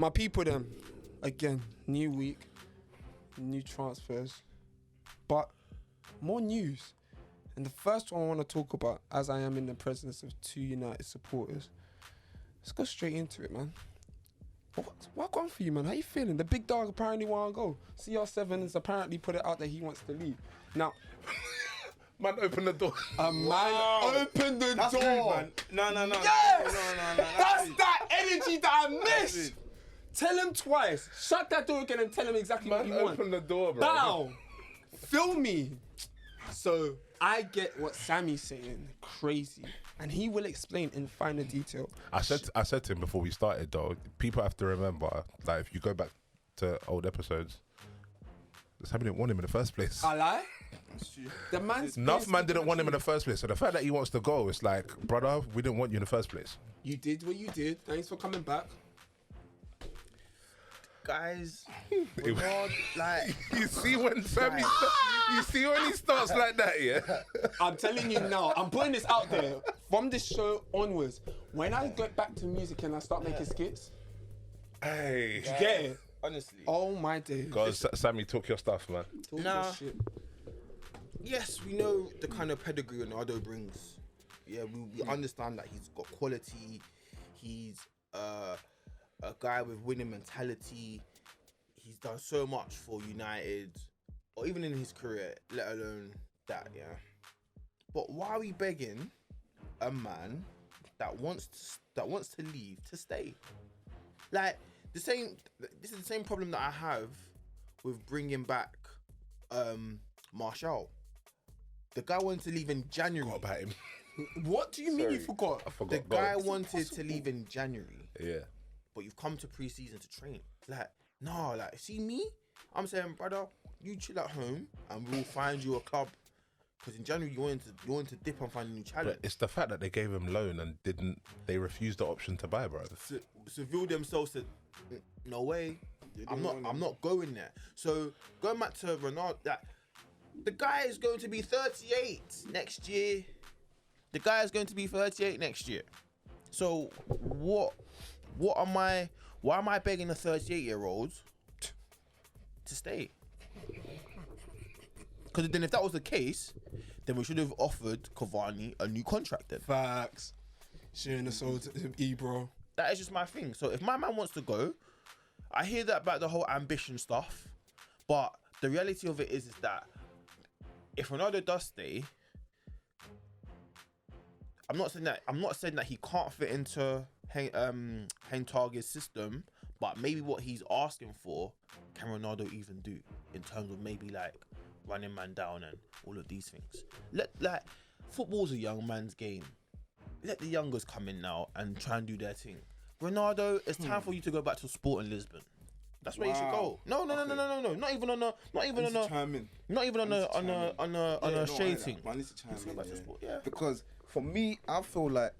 My people, them, again, new week, new transfers, but more news. And the first one I want to talk about, as I am in the presence of two United supporters, let's go straight into it, man. What gone for you, man? How you feeling? The big dog apparently want to go. CR7 has apparently put it out that he wants to leave. Now, Man, open the door. man, open the That's door. rude, man. No. Yes! No. That's that energy that I miss. Tell him twice. Shut that door again and tell him exactly what you want. Open the door, bro. Bow. Feel me. So I get what Sammy's saying. Crazy. And he will explain in finer detail. I said to him before we started, though, people have to remember, like, if you go back to old episodes, Sammy didn't want him in the first place. I lie? The man's Enough man didn't want him in the first place. So the fact that he wants to go, it's like, brother, we didn't want you in the first place. You did what you did. Thanks for coming back. Guys, like... You see when Sammy, you see when he starts like that, yeah? I'm telling you now, I'm putting this out there. From this show onwards, when I get back to music and I start making skits, Hey. you get it? Honestly. Oh my days. God, Sammy took your stuff, man. Talk Nah. your shit. Yes, we know the kind of pedigree Ronaldo brings. Yeah, we understand that he's got quality. He's a guy with winning mentality. He's done so much for United, or even in his career, let alone that, yeah. But why are we begging a man that wants to leave to stay? Like, this is the same problem that I have with bringing back Martial. The guy wanted to leave in January. Forgot about him. What do you mean you forgot? I forgot. The guy God. wanted to leave in January, Yeah. but you've come to pre-season to train. Like, no, like, see me? I'm saying, brother, you chill at home and we'll find you a club. Because in January you wanted to dip and find a new challenge. But it's the fact that they gave him loan and they refused the option to buy, bro. Seville themselves said, no way, I'm not going there. So going back to Ronaldo, like, the guy is going to be 38 next year. Why am I begging a 38-year-old to stay? Because then if that was the case, then we should have offered Cavani a new contract then. Facts. Sharing the soul to Ebro. That is just my thing. So if my man wants to go, I hear that about the whole ambition stuff, but the reality of it is that if Ronaldo does stay, I'm not saying that he can't fit into Ten Hag's system, but maybe what he's asking for, can Ronaldo even do in terms of maybe like running man down and all of these things. Football's a young man's game. Let the youngers come in now and try and do their thing. Ronaldo, it's time for you to go back to sport in Lisbon. That's where you should go. No. Not even on a shade thing. I need to chime in, back to sport, yeah. Because for me, I feel like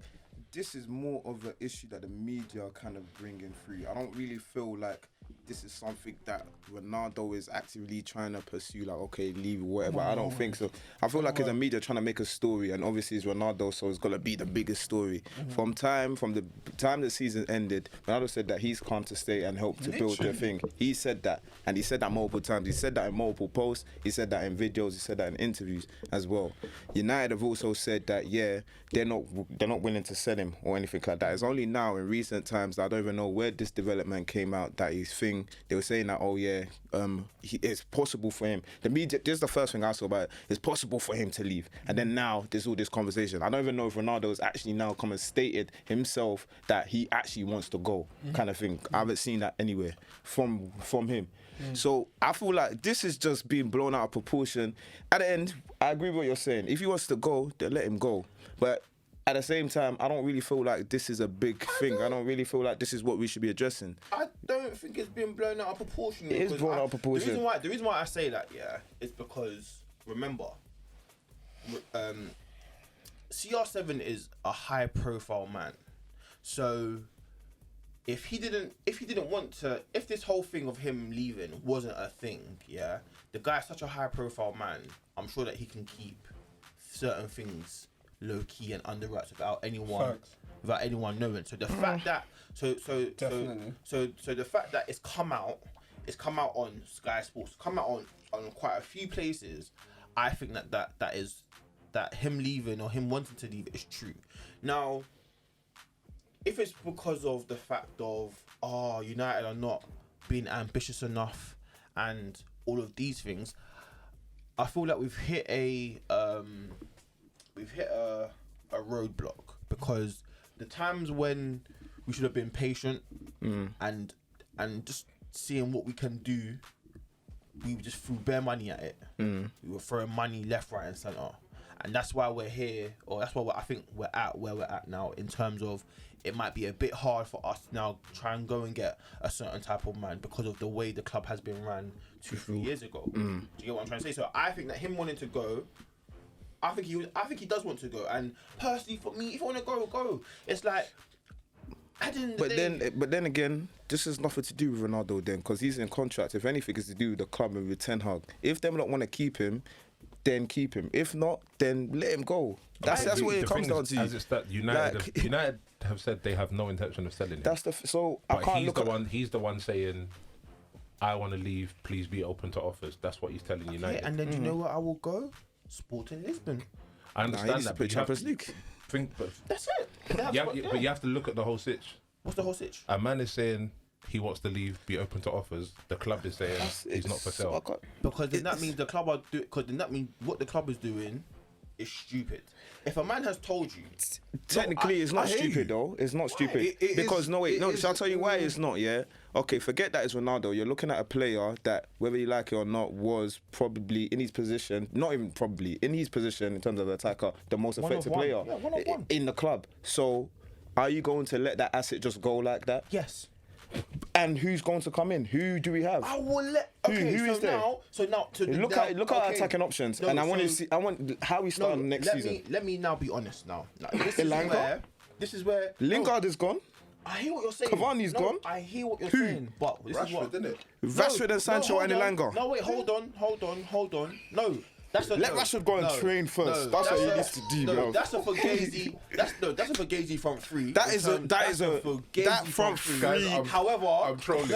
this is more of an issue that the media are kind of bringing through. I don't really feel like this is something that Ronaldo is actively trying to pursue, like, okay, leave, whatever. I don't think so. I feel like it's the media trying to make a story, and obviously it's Ronaldo, so it's got to be the biggest story. From the time the season ended, Ronaldo said that he's come to stay and help to build the thing. He said that, and he said that multiple times. He said that in multiple posts, he said that in videos, he said that in interviews as well. United have also said that, yeah, they're not willing to sell him or anything like that. It's only now in recent times that I don't even know where this development came out that his thing, they were saying that, oh yeah, it's possible for him. The media, this is the first thing I saw about it. It's possible for him to leave. And then now there's all this conversation. I don't even know if Ronaldo's actually now come and stated himself that he actually wants to go, kind of thing. I haven't seen that anywhere from him. So I feel like this is just being blown out of proportion. At the end, I agree with what you're saying. If he wants to go, then let him go. But at the same time, I don't really feel like this is a big thing. I don't really feel like this is what we should be addressing. I don't think it's been blown out of proportion. It is blown out of proportion. The reason why I say that, yeah, is because, remember, CR7 is a high-profile man. So if this whole thing of him leaving wasn't a thing, yeah, the guy's such a high-profile man, I'm sure that he can keep certain things low key and under wraps without anyone knowing. So the fact that Definitely. so the fact that it's come out on Sky Sports, come out on quite a few places, I think that him leaving or him wanting to leave is true. Now, if it's because of the fact of United are not being ambitious enough and all of these things, I feel like we've hit a roadblock, because the times when we should have been patient and just seeing what we can do, we just threw bare money at it. We were throwing money left, right, and centre, and that's why we're here, or that's why I think we're at where we're at now. In terms of, it might be a bit hard for us now to try and go and get a certain type of man because of the way the club has been ran 2-3 years ago. Do you get what I'm trying to say? So I think that him wanting to go, I think he does want to go. And personally, for me, if you want to go. It's like, But then again, this has nothing to do with Ronaldo then, because he's in contract. If anything, it's to do with the club and with Ten Hag. If them not want to keep him, then keep him. If not, then let him go. That's what it comes down to. As it's that United have said they have no intention of selling him. That's but I can't look at he's the one saying, I want to leave, please be open to offers. That's what he's telling United. And then do you know where I will go? Sporting Lisbon. I understand that, but Champions League. That's it. But you have to look at the whole sitch. What's the whole sitch? A man is saying he wants to leave, be open to offers. The club is saying he's not for sale. Because then that means the club are because then that means what the club is doing is stupid. If a man has told you, technically it's not stupid though. It's not stupid because shall I tell you why it's not? Yeah. Okay, forget that it's Ronaldo. You're looking at a player that, whether you like it or not, was probably in his position, not even probably in his position in terms of attacker, the most effective player in the club. So, are you going to let that asset just go like that? Yes. And who's going to come in? Who do we have? I will let. Who is there? Look at our attacking options, and I want to see. I want how we start next season. Let me now be honest. Now, this is where Lingard is gone. I hear what you're saying. Cavani's gone. I hear what you're saying, but this is what. Didn't it? Rashford and Sancho and Elanga. No, wait, hold on. No. Let Rashford go and train first. That's what he needs to do, bro. That's a Fugazi. That's a Fugazi front three. That front three. However, I'm trolling.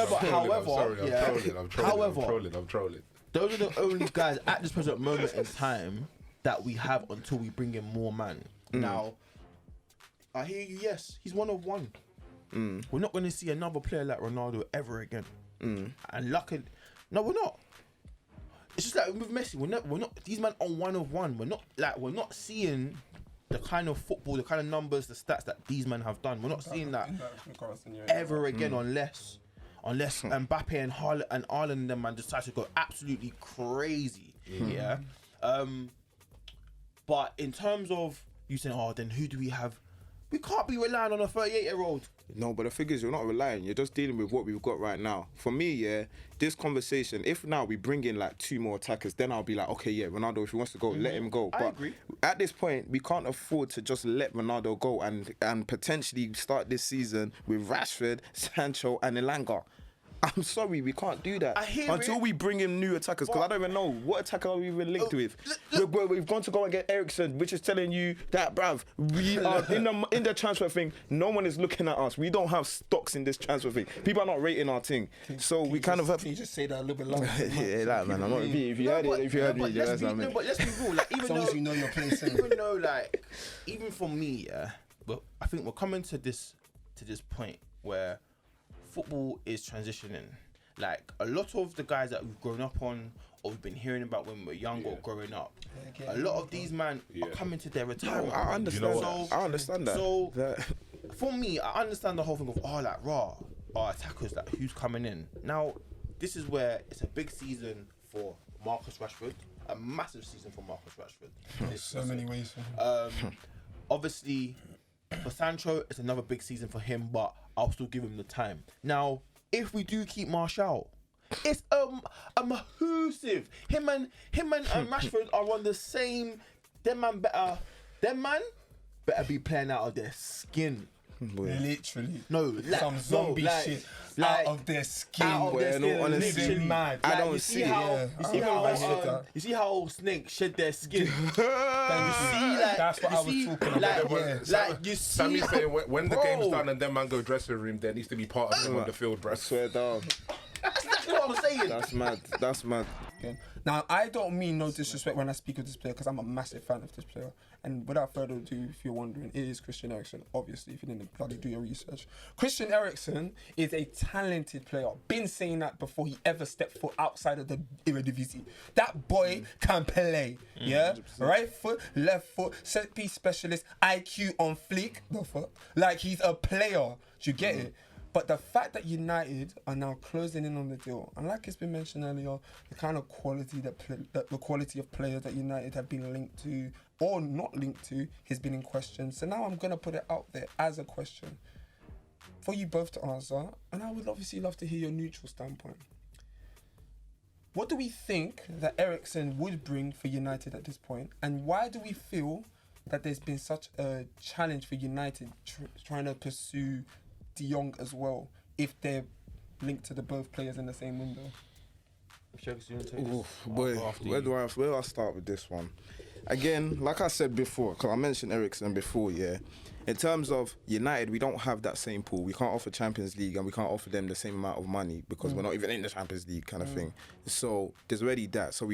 I'm trolling. Those are the only guys at this present moment in time that we have until we bring in more man. Now, I hear you. Yes, he's one of one. We're not going to see another player like Ronaldo ever again. And luckily, no, we're not. It's just like with Messi, we're not. These men are one of one. We're not seeing the kind of football, the kind of numbers, the stats that these men have done. We're not seeing that ever again, unless Mbappe and Haaland and them man decide to go absolutely crazy. Yeah. But in terms of you saying, then who do we have? We can't be relying on a 38-year-old. No, but the thing is, you're not relying. You're just dealing with what we've got right now. For me, this conversation, if now we bring in like 2 more attackers, then I'll be like, okay, Ronaldo, if he wants to go, let him go. I But agree. at this point, we can't afford to just let Ronaldo go and potentially start this season with Rashford, Sancho and Elanga. I'm sorry, we can't do that until we bring in new attackers, because I don't even know what attacker are we even linked with. We've gone to go and get Eriksen, which is telling you that, bruv, we are in the transfer thing. No one is looking at us. We don't have stocks in this transfer thing. People are not rating our thing, so we kind of have. Can you just say that a little bit longer? Yeah, that man. I'm not. If you heard me, that's what I mean. But let's be real. Like, As long as you know your place. Even for me, but I think we're coming to this point where football is transitioning. Like, a lot of the guys that we've grown up on or we've been hearing about when we're young or growing up, a lot of these men are coming to their retirement. I understand that. I understand that. So, for me, I understand the whole thing of, attackers, like, who's coming in. Now, this is where it's a big season for Marcus Rashford, a massive season for Marcus Rashford. There's so many ways for him. Obviously, for Sancho, it's another big season for him, but I'll still give him the time. Now, if we do keep Martial, it's a massive. Him and Rashford are on the same. Them man better be playing out of their skin. Literally. No, Some zombie shit out of their skin. Out of their skin, honestly, living mad. I don't you see see it. how Yeah. you see I how hate that. you see how snakes shed their skin. You see, like, that's what I was talking about. Like you see, Sammy's saying when the Bro. game's done and them man go dressing room, there needs to be part of them on the field, bro. I swear down. that's exactly what I'm saying. That's mad. That's mad. Now, I don't mean no disrespect when I speak of this player because I'm a massive fan of this player. And without further ado, if you're wondering, it is Christian Eriksen. Obviously, if you didn't bloody do your research. Christian Eriksen is a talented player. Been saying that before he ever stepped foot outside of the Eredivisie. That boy can play. Yeah? 100%. Right foot, left foot, set piece specialist, IQ on fleek. The fuck? Like, he's a player. Do you get it? But the fact that United are now closing in on the deal, and like it's been mentioned earlier, the kind of quality the quality of players that United have been linked to or not linked to has been in question. So now I'm gonna put it out there as a question for you both to answer, and I would obviously love to hear your neutral standpoint. What do we think that Eriksen would bring for United at this point, and why do we feel that there's been such a challenge for United trying to pursue De Jong as well, if they're linked to the both players in the same window? Boy, where do I start with this one? Again, like I said before, because I mentioned Eriksen before, yeah. In terms of United, we don't have that same pool. We can't offer Champions League and we can't offer them the same amount of money because we're not even in the Champions League kind of thing. So there's already that. So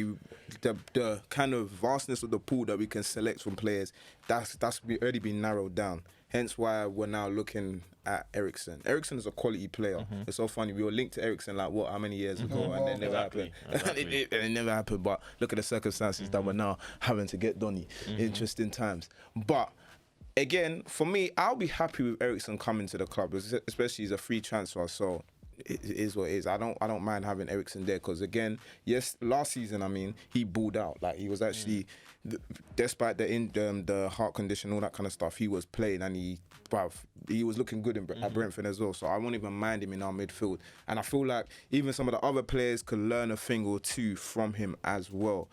the kind of vastness of the pool that we can select from players, that's already been narrowed down. Hence why we're now looking at Eriksen. Eriksen is a quality player. It's so funny. We were linked to Eriksen how many years ago, and it never happened. It never happened. But look at the circumstances that we're now having to get Donny. Interesting times. But again, for me, I'll be happy with Eriksen coming to the club, especially as a free transfer. So it is what it is. I don't mind having Eriksen there because again, yes, last season, I mean, he balled out. Like he was actually, despite the heart condition, all that kind of stuff, he was playing and he was looking good at Brentford as well. So I won't even mind him in our midfield. And I feel like even some of the other players could learn a thing or two from him as well.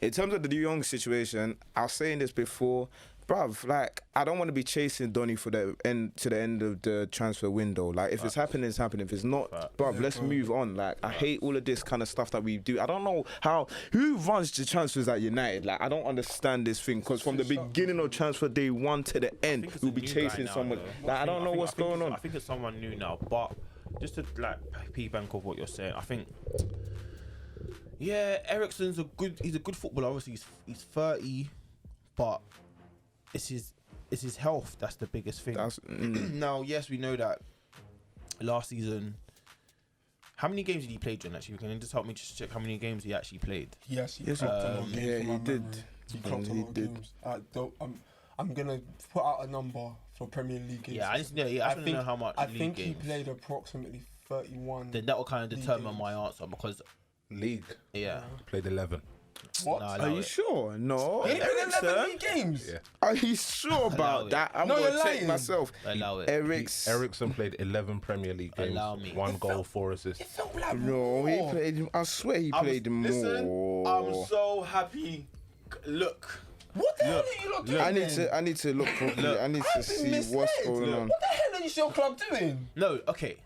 In terms of the De Jong situation, I was saying this before. Bruv, like, I don't want to be chasing Donny to the end of the transfer window. Like, if it's happening, it's happening. If it's not, bruv, let's move on. Like, I hate all of this kind of stuff that we do. I don't know who runs the transfers at United. Like, I don't understand this thing because from the beginning of transfer day 1 to the end, we'll be chasing someone. Like, I don't know what's going on. I think it's someone new now, but just to like piggyback off what you're saying, I think. Yeah, Eriksen's he's a good footballer. Obviously, he's 30, but it's his health that's the biggest thing. Now, yes, we know that Last season, how many games did he play, John? Actually, can you just help me just check how many games he actually played? Yes, he clocked a lot of games. Yeah, from he my did. memory. He clocked a lot of games. I'm gonna put out a number for Premier League games. Yeah, I just want to know how much. I league think games. he played approximately 31. Then that will kind of determine games. my answer because League. yeah. Played 11. What? No, Are you sure? No. He played 11 Eriksen? league games. Yeah. Are you sure about that? I'm No, going you're to check lying. myself. Allow it. Eriksen played 11 Premier League games. Allow me. 1 goal, 4 assists. It felt like No, he more. played. I swear he played more. Listen, I'm so happy. Look. What the hell are you lot doing? I need to look properly. I need to I've been see misled. what's going on. What the hell are you your club doing? No, okay.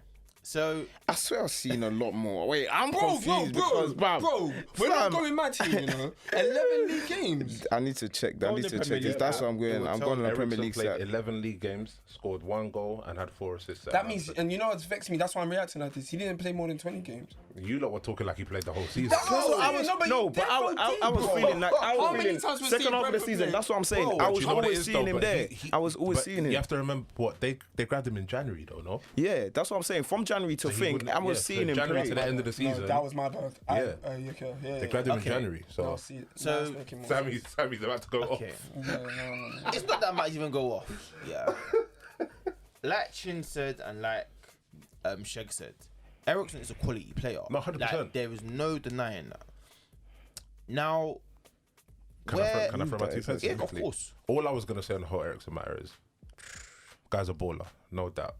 So I swear I've seen a lot more. Wait, I'm confused bro, because, bruv, we're not fam, going mad here, you know. 11 league games. I need to check that. I Go on need the to Premier check this. League That's app. what I'm going. I'm going on the Premier Eriksen League played side. 11 league games, scored 1 goal, and had 4 assists. That means, and you know what's vexed me? That's why I'm reacting like this. He didn't play more than 20 games. You lot were talking like he played the whole season. That's what I was. I was feeling like I How was many feeling times we've second seen half of the Brentford season. play? That's what I'm saying. Bro, I Do was you know what it always is, seeing though? him But there. he- I was always but seeing him. You have to remember what they grabbed him in January, though, no? Yeah, that's what I'm saying. From January to So he thing, wouldn't- I was yeah, seeing so him January play. to the end of the season. No, that was my bad. Yeah. Yeah. They grabbed him in Okay. January, so No, see, So, that's making more sense. Sammy's about to go okay. off. Yeah, no. It's not that might even go off. Yeah. Like Chin said and like Sheg said, Eriksen is a quality player. No, 100%. Like, there is no denying that. Now, Can I throw my 2 pence? Yeah, in of quickly? course. All I was going to say on the whole Eriksen matter is, guy's a baller, no doubt.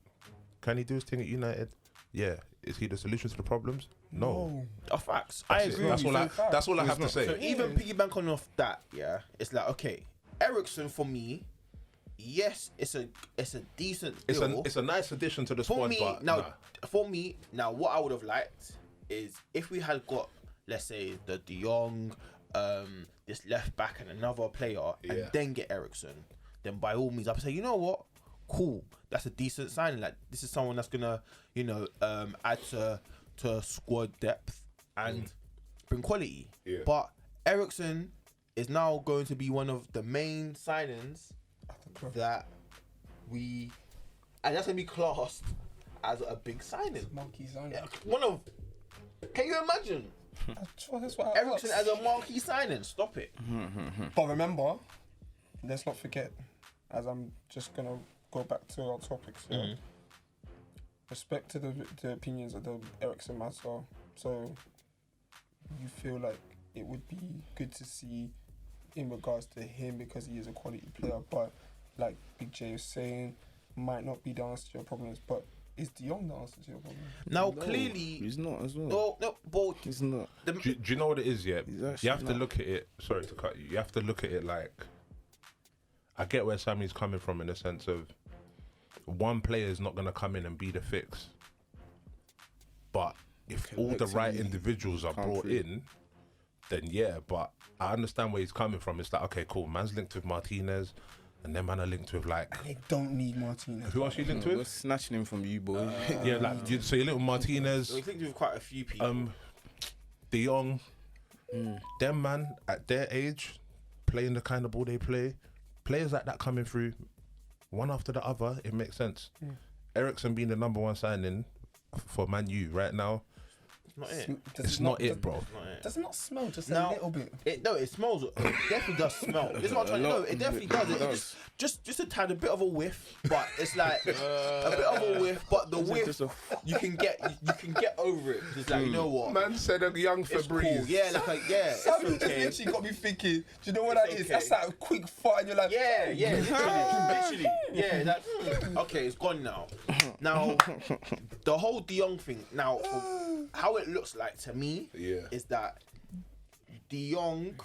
Can he do his thing at United? Yeah. Is he the solution to the problems? No. Facts. I That's it. agree. That's with all you. That's all I have to So say. even piggyback on off that, yeah, it's like, okay, Eriksen for me yes, it's a decent It's deal. a nice addition to the For squad, me, but now, nah. for me, now, what I would have liked is if we had got, let's say, the De Jong, this left back and another player, and Yeah. then get Eriksen, then by all means, I'd say, you know what, cool, that's a decent signing. Like, this is someone that's gonna, add to squad depth and bring quality. Yeah. But Eriksen is now going to be one of the main signings that and that's gonna be classed as a big signing. Monkey signing. One of, can you imagine That's what I Eriksen as a marquee signing? Stop it. But remember, let's not forget, as I'm just gonna go back to our topics here. Respect to the opinions of the Eriksen matter. So you feel like it would be good to see in regards to him because he is a quality player, but like Big J was saying, might not be the answer to your problems, but is De Jong the answer to your problem? Now, No, clearly, he's not as well. no, but He's not. Do you know what it is? Yeah, He's you actually have to not. look at it. Sorry to cut you. You have to look at it like. I get where Sammy's coming from in the sense of one player is not going to come in and be the fix, but if all the right Collectively individuals are come brought through. in, then yeah. But I understand where he's coming from. It's like, okay, cool. Man's linked with Martinez, and then man are linked with like They don't need Martinez. who else you linked We're with? snatching him from you, boy. Yeah, like so you're linked with Martinez. I think with quite a few people. De Jong, them man at their age, playing the kind of ball they play, players like that coming through, one after the other, it makes sense. Eriksen being the number one signing for Man U right now, not it. it's not it, bro. Not it. Does it not smell just Now- a little bit? It smells. It definitely does smell. This is what I'm trying to know. It definitely does. It does. just a tad, a bit of a whiff, but it's like a bit of a whiff. But the whiff, you can get over it. It's like, you know what? Man said a young It's cool. Yeah, it's Sammy okay. just literally got me thinking, do you know what that is? okay. That's like a quick fart and you're like, Yeah, literally. Yeah, that. Okay, it's gone now. Now, the whole De Jong thing. Now, how it looks like to me Yeah. is that De Jong,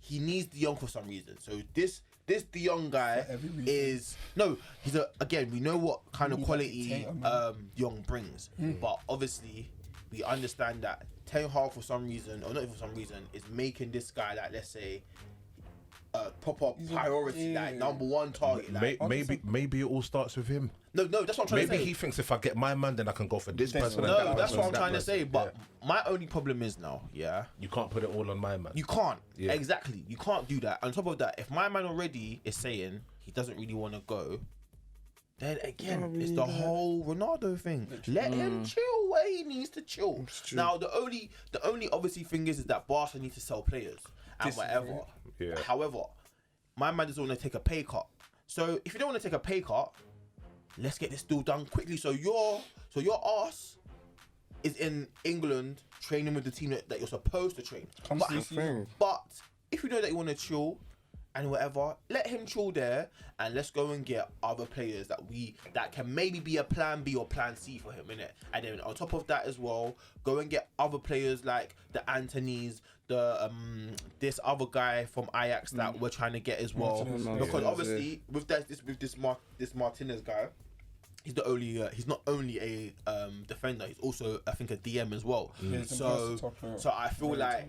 he needs De Jong for some reason. So this De Jong guy For every reason. is he's again, we know what kind of He's a quality dictator, man. De Jong brings, but obviously we understand that Ten Hag for some reason, or not even for some reason, is making this guy like, let's say, proper He's a- priority, like yeah. number one target. Like, Maybe it all starts with him. no, that's what I'm trying to Maybe say. he thinks if I get my man, then I can go for this person. and No, that that's person what I'm and that trying to person. say. But Yeah. my only problem is now, You can't put it all on my man. you can't. Yeah. Exactly. You can't do that. On top of that, if my man already is saying he doesn't really want to go, then again, it's the whole Ronaldo thing. Let him chill where he needs to chill. Now, the only obviously thing is that Barca need to sell players and whatever. Yeah. However, my man doesn't want to take a pay cut. So if you don't want to take a pay cut, let's get this deal done quickly. So your ass is in England training with the team that you're supposed to train. Come But, see us, yeah. but if you know that you want to chill and whatever, let him chill there, and let's go and get other players that can maybe be a plan B or plan C for him, innit? And then on top of that as well, go and get other players like the Anthony's, the this other guy from Ajax that we're trying to get as well. Martinez. Because Yeah. obviously with this Martinez guy, he's he's not only a defender, he's also I think a DM as well. Yeah, he's a So versatile player.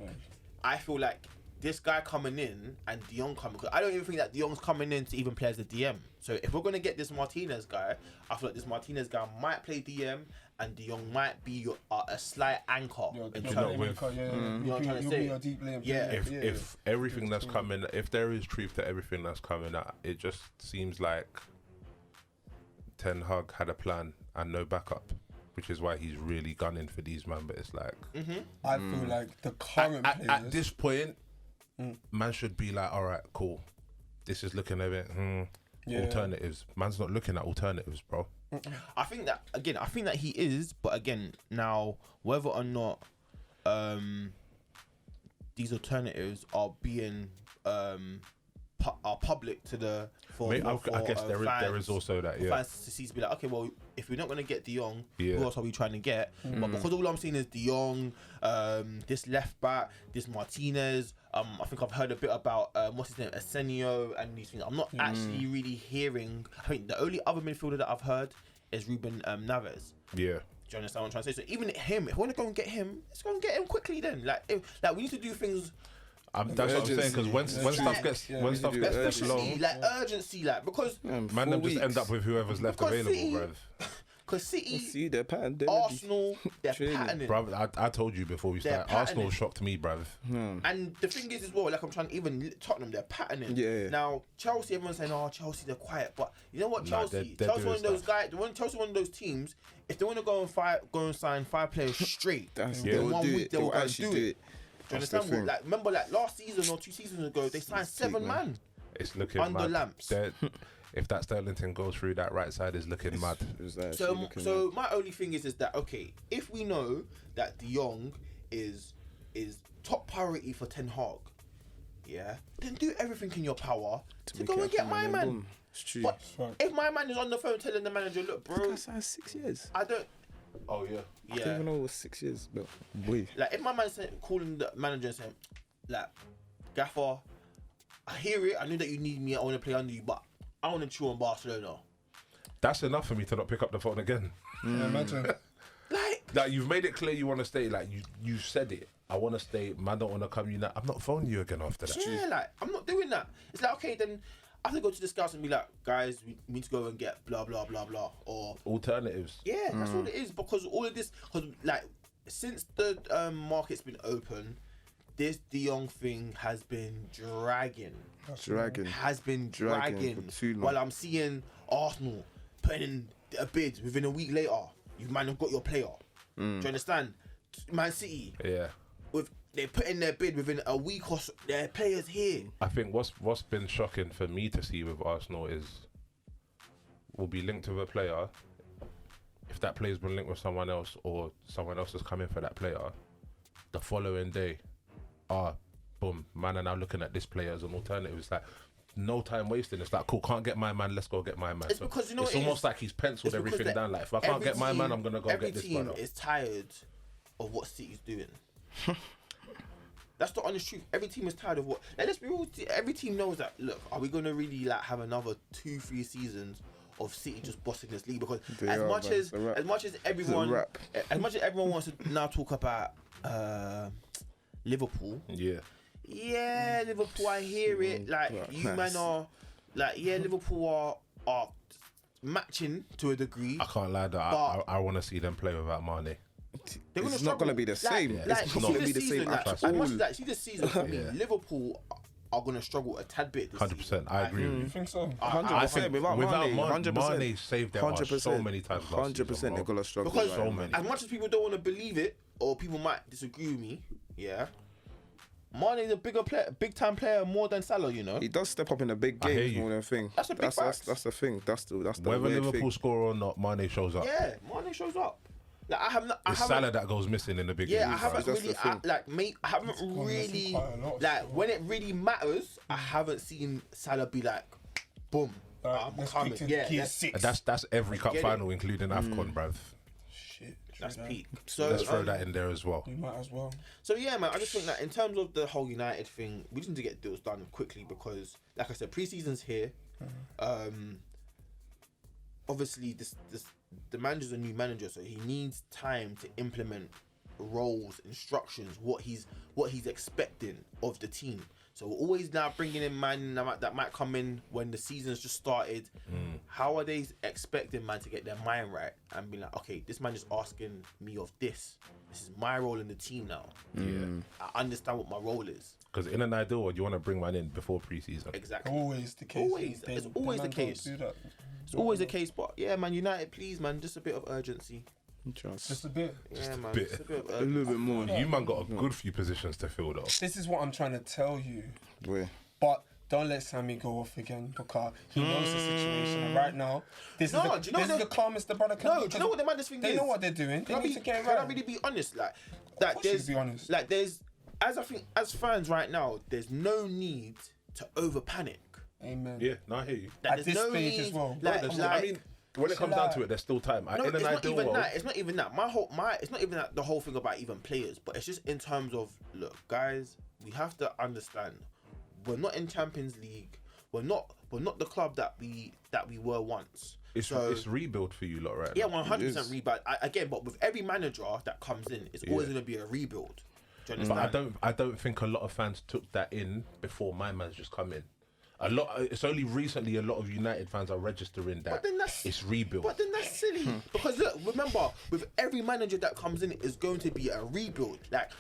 I feel like this guy coming in and De Jong coming, because I don't even think that De Jong's coming in to even play as a DM. So if we're gonna get this Martinez guy, I feel like this Martinez guy might play DM and De Jong might be a slight anchor. Yeah, in know, terms with- You know what I'm trying to You'll say? be a deep lane Yeah, player. If everything that's coming, if there is truth to everything that's coming out, it just seems like Ten Hag had a plan and no backup, which is why he's really gunning for these men. But it's like I feel like the current at players. this point, man should be like, all right, cool. This is looking a bit alternatives. Man's not looking at alternatives, bro. I think that he is, but again, now whether or not these alternatives are being are public to the I guess there is also that, yeah. Fans to see to be like, okay, well, if we're not gonna get De Jong, Yeah. who else are we trying to get? But because all I'm seeing is De Jong, this left back, this Martinez. I think I've heard a bit about what's his name, Arsenio, and these things. I'm not actually really hearing. I think the only other midfielder that I've heard is Ruben Neves. Yeah. Do you understand what I'm trying to say? So even him, if we want to go and get him, let's go and get him quickly then. Like we need to do things. That's what I'm saying, because when stuff gets Urgency, slow, urgency, because man, them just end up with whoever's left available, bruv. Because City, See, they're patterned. Arsenal, they're Training. patterning. Bruv, I told you before we started, Arsenal shocked me, bruv. And the thing is as well, like I'm trying to even Tottenham, they're patterning. Yeah. Now Chelsea, everyone's saying, "Oh, Chelsea, they're quiet," but you know what, Nah, Chelsea, they're Chelsea doing one of those stuff. guys. Chelsea one of those teams. If they want to go and sign 5 players straight, That's Yeah. they in will 1 do week it. they They will will go and actually do do it. it. Do you That's the understand? thing. Like remember, like last season or 2 seasons ago, they signed 7 man. It's looking Under mad. lamps. If that Sterlington goes through, that right side is looking mad. So my only thing is that okay, if we know that De Jong is top priority for Ten Hag, yeah, then do everything in your power to go and get my man. It's true. But if my man is on the phone telling the manager, look, bro, That's 6 years. I don't. Oh yeah. I don't Yeah. even know it was 6 years, but boy. Like if my man's calling the manager and saying, like, Gaffer, I hear it. I know that you need me. I want to play under you, but I want to chew on Barcelona. That's enough for me to not pick up the phone again. Yeah, imagine. Like, You've made it clear you want to stay. Like you said it. I want to stay. Man, don't want to come. I'm not phoning you again after that. yeah, like I'm not doing that. It's like okay, then I have to go to the scouts and be like, guys, we need to go and get blah blah blah blah, or Alternatives. yeah, that's all it is. Because all of this, because like since the market's been open, this De Jong thing has been dragging. Dragon. Has been Dragging dragging. for too long. While I'm seeing Arsenal putting in a bid within a week later, you might have got your player. Do you understand? Man City, Yeah. they put in their bid within a week or so, their players here. I think what's been shocking for me to see with Arsenal is we'll be linked with a player. If that player's been linked with someone else or someone else is coming for that player, the following day, boom, man are now looking at this player as an alternative. It's like no time wasting. It's like, cool, can't get my man, let's go get my man. It's because you know it's what it almost is? like he's penciled It's because everything down. Like if I can't every get my man, team- I'm gonna go every get this team brother. is tired of what City's doing. That's the honest truth. Every team is tired of what. Like, let's be real. Every team knows that. Look, are we gonna really like have another 2-3 seasons of City just bossing this league? Because They as are, much man. as It's a wrap. as much as It's a everyone wrap. wants to now talk about Liverpool. Yeah. Yeah, Liverpool. I hear it. Like Right, you nice. man are like Liverpool are matching to a degree. I can't lie, though. But- I want to see them play without Mane. They're gonna It's not going to struggle. be the same. Like, It's see not going to this be the same season, like, at as much all. as like, see this season for me, Yeah. Liverpool are gonna struggle a tad bit. This 100%. I agree with You you. think so? 100% without Mane. 100%. Mane saved their ass so many times last 100% season, they're bro. going to struggle. Because right so now. many. as much as people don't want to believe it, or people might disagree with me, yeah, Mane is a big time player more than Salah. You know, He does step up in the big I hear games you. more than thing. That's a big fact. That's the thing. That's the Whether weird Liverpool thing. score or not, Mane shows up. yeah, Mane shows up. Like I haven't. It's Salah that goes missing in the big Yeah, I games, haven't bro. That's really, the thing. I haven't really, quite a lot, like, so. when it really matters, I haven't seen Salah be like, boom, I'm Let's coming. speak to Yeah, key that's, 6. That's every cup get it. final, including AFCON, bruv. Shit. that's true that. peak. So, Let's throw that in there as well. We might as well. so yeah, man, I just think that in terms of the whole United thing, we just need to get deals done quickly because, like I said, pre-season's here. Obviously, the manager's a new manager, so he needs time to implement roles, instructions, what he's expecting of the team. So we're always now bringing in man that might come in when the season's just started. How are they expecting man to get their mind right and be like, okay, this man is asking me of this. This is my role in the team now. Yeah. I understand what my role is. Because in an ideal world, you want to bring man in before pre-season. Exactly. Always the case. Always. It's always the man don't case. do that. It's always the case, but yeah, man, United, please, man, just a bit of urgency. Just a bit. Yeah, man, bit. just a bit of A urgency. little bit more. You man got a good few positions to fill though. This is what I'm trying to tell you. Where? But don't let Sammy go off again because he knows the situation. And right now, this No, do is you know this is the- the calmest the brother can No, be. do you know what the maddest thing They is? know what they're doing. They Can I need be- to get it can I right. really be honest? Like, course you be honest. Like, there's, as I think, as fans right now, there's no need to over panic. Amen. Yeah, no, I hear you. Like, At there's this no stage need, as well. Like, I mean, when it comes down to it, there's still time. no, In it's an not ideal even world, that. It's not even that. It's not even that the whole thing about even players, but it's just in terms of, look, guys, we have to understand, we're not in Champions League. We're not the club that we were once. it's rebuild for you lot, right? Yeah, now. 100% rebuild. Again, but with every manager that comes in, it's always going to be a rebuild. Do you understand? But I don't think a lot of fans took that in before my managers come in. It's only recently a lot of United fans are registering that it's rebuild. But then that's silly because look, remember, with every manager that comes in, is going to be a rebuild. Like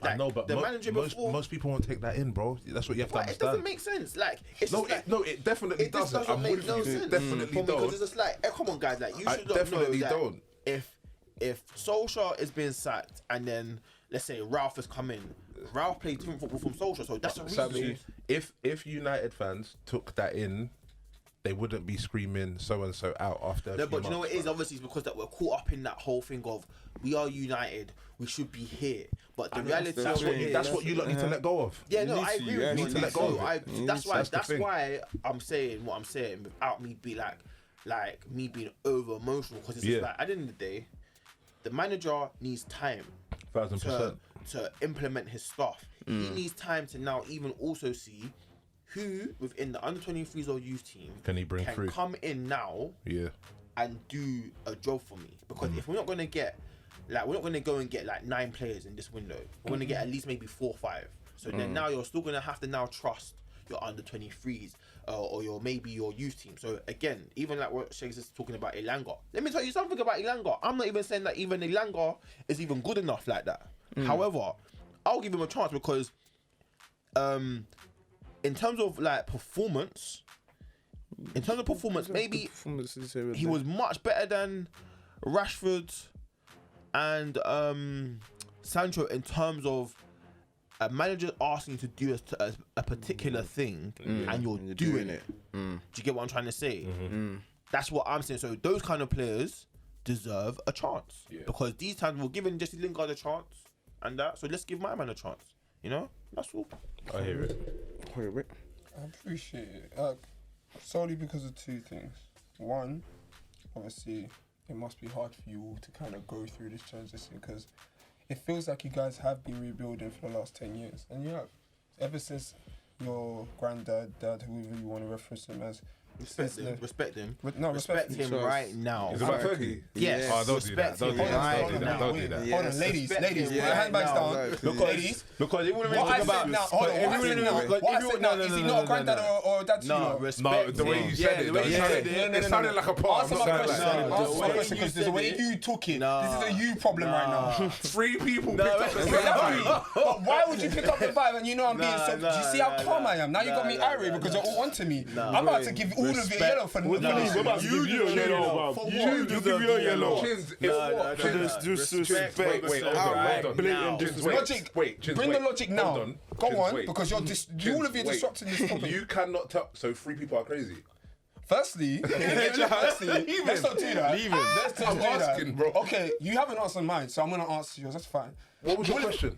I know, but the manager before. most people won't take that in, bro. That's what you have to But it understand. doesn't make sense. Like it's No, just like, it definitely it just doesn't. doesn't I'm make with no you. sense. Definitely For me, don't. because it's just like, come on, guys, like you I should not definitely know that don't. if Solskjaer is being sacked and then let's say Ralph has come in, Ralph played different football from Solskjaer, so that's a reason. Sammy, if United fans took that in, they wouldn't be screaming so and so out after. No, but you know what it is? Obviously, it's because that we're caught up in that whole thing of we are United, we should be here. But the reality That's what you lot need to let go of. Yeah, no, need I to, agree you with you. need to let go of it. That's That's the thing. why I'm saying what I'm saying without me be like me being over emotional, because it's just like at the end of the day, the manager needs time 1,000%. to implement his stuff. He needs time to now even also see who within the under 23s or youth team Can he bring through? come in now Yeah. and do a job for me. Because if we're not going to get, like, we're not going to go and get like 9 players in this window. We're going to get at least maybe 4 or 5. So then now you're still going to have to now trust your under 23s or your maybe your youth team. So again, even like what Shakes is talking about Elanga. Let me tell you something about Elanga. I'm not even saying that even Elanga is even good enough like that. However, I'll give him a chance because in terms of like performance, maybe he was much better than Rashford and Sancho in terms of a manager asking you to do a particular thing and you're doing it. Do you get what I'm trying to say? That's what I'm saying. So those kind of players deserve a chance because these times we're giving Jesse Lingard a chance and that. So let's give my man a chance. You know, that's all. I hear it. I appreciate it. Solely because of 2 things. One, obviously, it must be hard for you all to kind of go through this transition because it feels like you guys have been rebuilding for the last 10 years. And you have. Ever since your granddad, dad, whoever you want to reference him as. Respect him. Respect him right now. Is it about Fergie? Yes. Oh, don't do that. Don't do that. Don't do that. Hold on, ladies, put your hand bags down. Ladies, Because it wouldn't what I talk said about. now, hold on, what I said now, is he not a granddad or a dad to you? No, lot? respect. No, the way you said it, it sounded like a part. Answer my question. Answer my question because the way you took it, this is a you problem right now. 3 people picked up the Exactly. same. But why would you pick up the 5 and you know I'm being so... Do you see how calm I am? Now you got me irate because you're all onto me. I'm about to give all of you a yellow for We're about to give you a yellow, For bruv. what? You give you a yellow. Wait, Blatant disrespect. Bring the logic now. Go on, because you're all of you disrupting this topic. You cannot tell. So 3 people are crazy. Firstly, let's not do that. Let's not I'm do that. asking, bro. Okay, you haven't answered mine, so I'm gonna answer yours. That's fine. What was your question?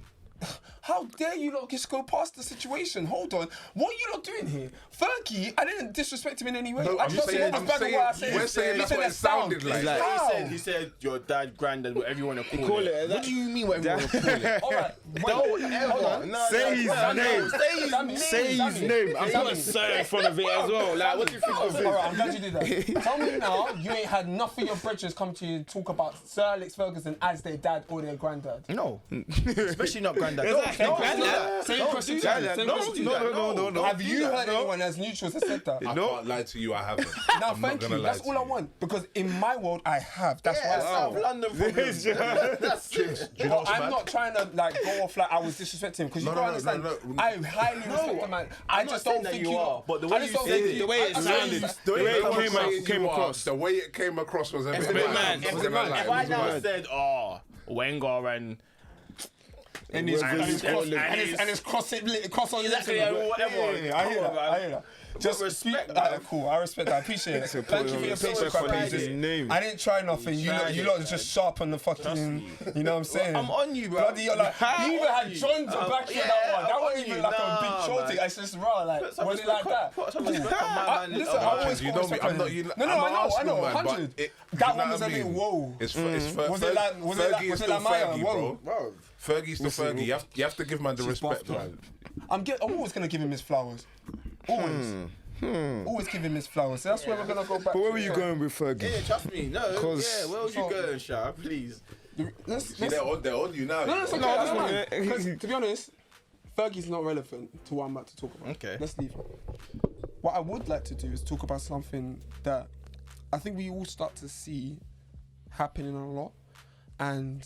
How dare you lot just go past the situation? Hold on. What are you lot doing here? Fergie, I didn't disrespect him in any way. No, I I'm just saying- said what was I'm bad saying- what I said. we're saying that's what it sounded like. How? He said your dad, granddad, whatever you want to call Call it. it. What do you mean whatever you want to call it? All right. Hold on. Say his name. Sammy, Say his name. I'm Sammy. gonna say in front of it as well. Like, what do you think of All right, it? I'm glad you did that. Tell me now, you ain't had enough of your brethren come to you and talk about Sir Alex Ferguson as their dad or their granddad. No, especially not granddad. Same question to you. No. Have you heard anyone as neutrals that said that? I can't lie to you. I haven't. Now, I'm not thank gonna you. lie That's to all I you. want. Because in my world, I have. That's why I South London from him. That's it. Do you know what's I'm mad? not trying to like go off like I was disrespecting him because you No, gotta no, understand. no. I highly respect the man. I I'm just not don't saying think that you are, but the way I just you don't said think it, the way it sounded, the way it came across. The way it came across was a bit bit mad. mad. I'm not gonna lie. If I now said, oh, Wenger and and it's cross on exactly, whatever. I hear that. just respect, cool. I respect that. I appreciate it. Thank you for your patience, respect crap on his name. I didn't try nothing. You lot are just sharp on the fucking. You know what I'm saying? I'm on you, bro. Bloody, you're like, you even had John to back you that one. That I'm wasn't on even you. like a Nah, big show man. thing. It's just raw. Like, Put some was it respect like that? Put some respect on my man. Listen, I always you put know me. respect I'm on not. him. You, No, I'm an I know, Arsenal man, 100. but That one was a bit whoa. It's Was it like Fergie is still Maya? Fergie, Whoa. bro. Fergie's still Fergie. You have to give man the respect, buffed, man. I'm always gonna give him his flowers. Always. Always give him his flowers. So that's where we're gonna go back. But where were you going with Fergie? Yeah, trust me. No, yeah. 'Cause- Where was you going, Sha? Please. Let's See, they're on you now. No, it's okay. No, That's that's fine. Because to be honest, Fergie's not relevant to what I'm about to talk about. Okay. Let's leave. What I would like to do is talk about something that I think we all start to see happening a lot, and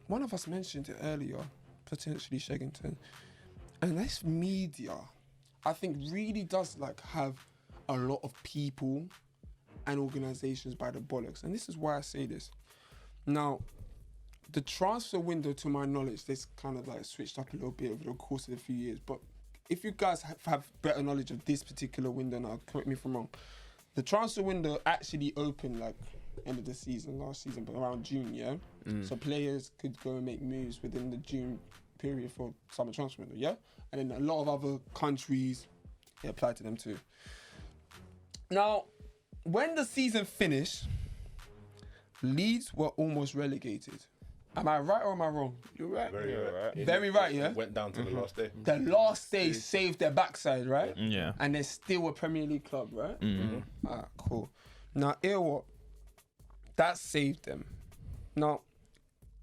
one of us mentioned it earlier, potentially Sheggington, and this media, I think, really does like have a lot of people and organizations by the bollocks, and this is why I say this. Now, the transfer window, to my knowledge, this kind of like switched up a little bit over the course of a few years. But if you guys have better knowledge of this particular window now, correct me if I'm wrong. The transfer window actually opened like end of the season, last season, but around June, yeah? So players could go and make moves within the June period for summer transfer window, yeah? And then a lot of other countries, it applied to them too. Now, when the season finished, Leeds were almost relegated. Am I right or am I wrong? You're right. Very right, yeah? Went down to the last day. The last day saved their backside, right? Yeah. And they're still a Premier League club, right? Ah, cool. Now, hear what? That saved them. Now,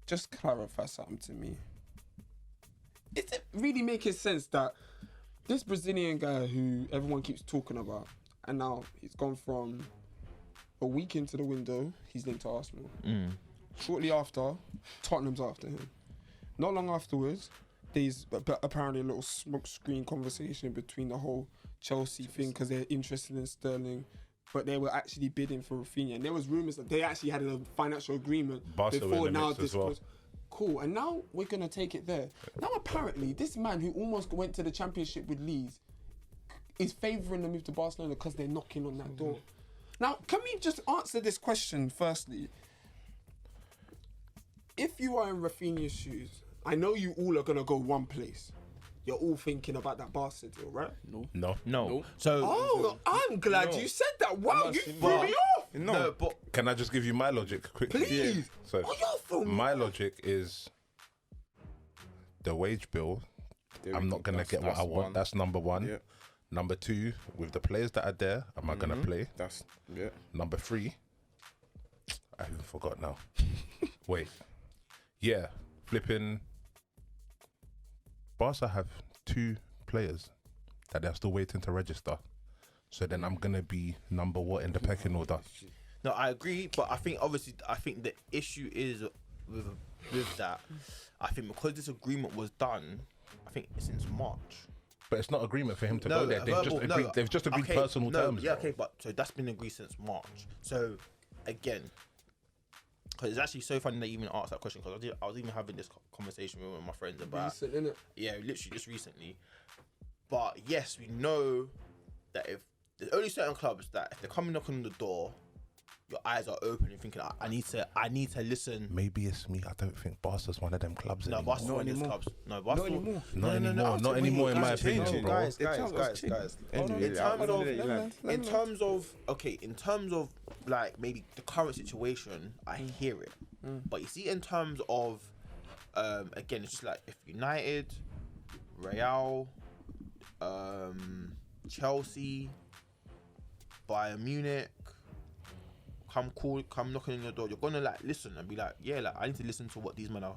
just clarify something to me. Is it really making sense that this Brazilian guy who everyone keeps talking about, and now he's gone from a week into the window, he's linked to Arsenal. Shortly after, Tottenham's after him. Not long afterwards, there's apparently a little smoke screen conversation between the whole Chelsea thing because they're interested in Sterling, but they were actually bidding for Raphinha. And there was rumours that they actually had a financial agreement Barca were before in the now mix this as well. was cool. And now we're going to take it there. Now apparently, this man who almost went to the Championship with Leeds is favouring the move to Barcelona because they're knocking on that door. Now, can we just answer this question firstly? If you are in Raphinha's shoes, I know you all are going to go one place. You're all thinking about that Barca deal, right? No. So, Oh, I'm glad you said that. Wow, you threw me off. no, but Can I just give you my logic quickly? Please. So Oh, you're throwing me my logic is the wage bill. I'm not gonna get what I want. one. That's number one. Yeah. Number two, with the players that are there, am I gonna play? That's yeah. Number three, I even forgot now. Wait, yeah, flipping. Barca have 2 players that they're still waiting to register. So then I'm gonna be number what in the pecking order? no, I agree. But I think the issue is with that. I think because this agreement was done, I think since March. But it's not agreement for him to go there. They've just agreed okay, personal terms. Yeah, bro. okay, but so that's been agreed since March. So again, because it's actually so funny that you even asked that question because I was even having this conversation with one of my friends about Recent, innit? yeah, literally just recently. But yes, we know that if there's only certain clubs that if they're coming knocking on the door, your eyes are open and thinking, I need to listen. Maybe it's me. I don't think Barca's one of them clubs No, anymore. Barca's one of those clubs. No, Barca. Not anymore. Not anymore, in my opinion, bro. Guys. Anyway, In terms of like maybe the current situation, I hear it. But you see, in terms of again, it's just like if United, Real, Chelsea, Bayern Munich come knocking on your door, you're gonna like listen and be like, yeah, like I need to listen to what these men are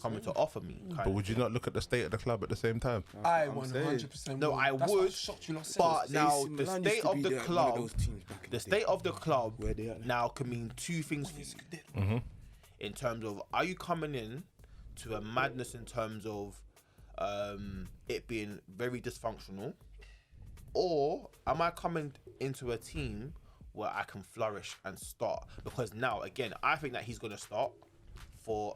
coming to offer me. But would you not look at the state of the club at the same time? I 100%. No, I That's what would, shocked you lot said. but now AC the Milan state used to of be the one of club, those teams back in the the state of the club Where they at now can mean 2 things for you. In terms of, are you coming in to a madness in terms of it being very dysfunctional, or am I coming into a team where I can flourish and start? Because now, again, I think that he's going to start for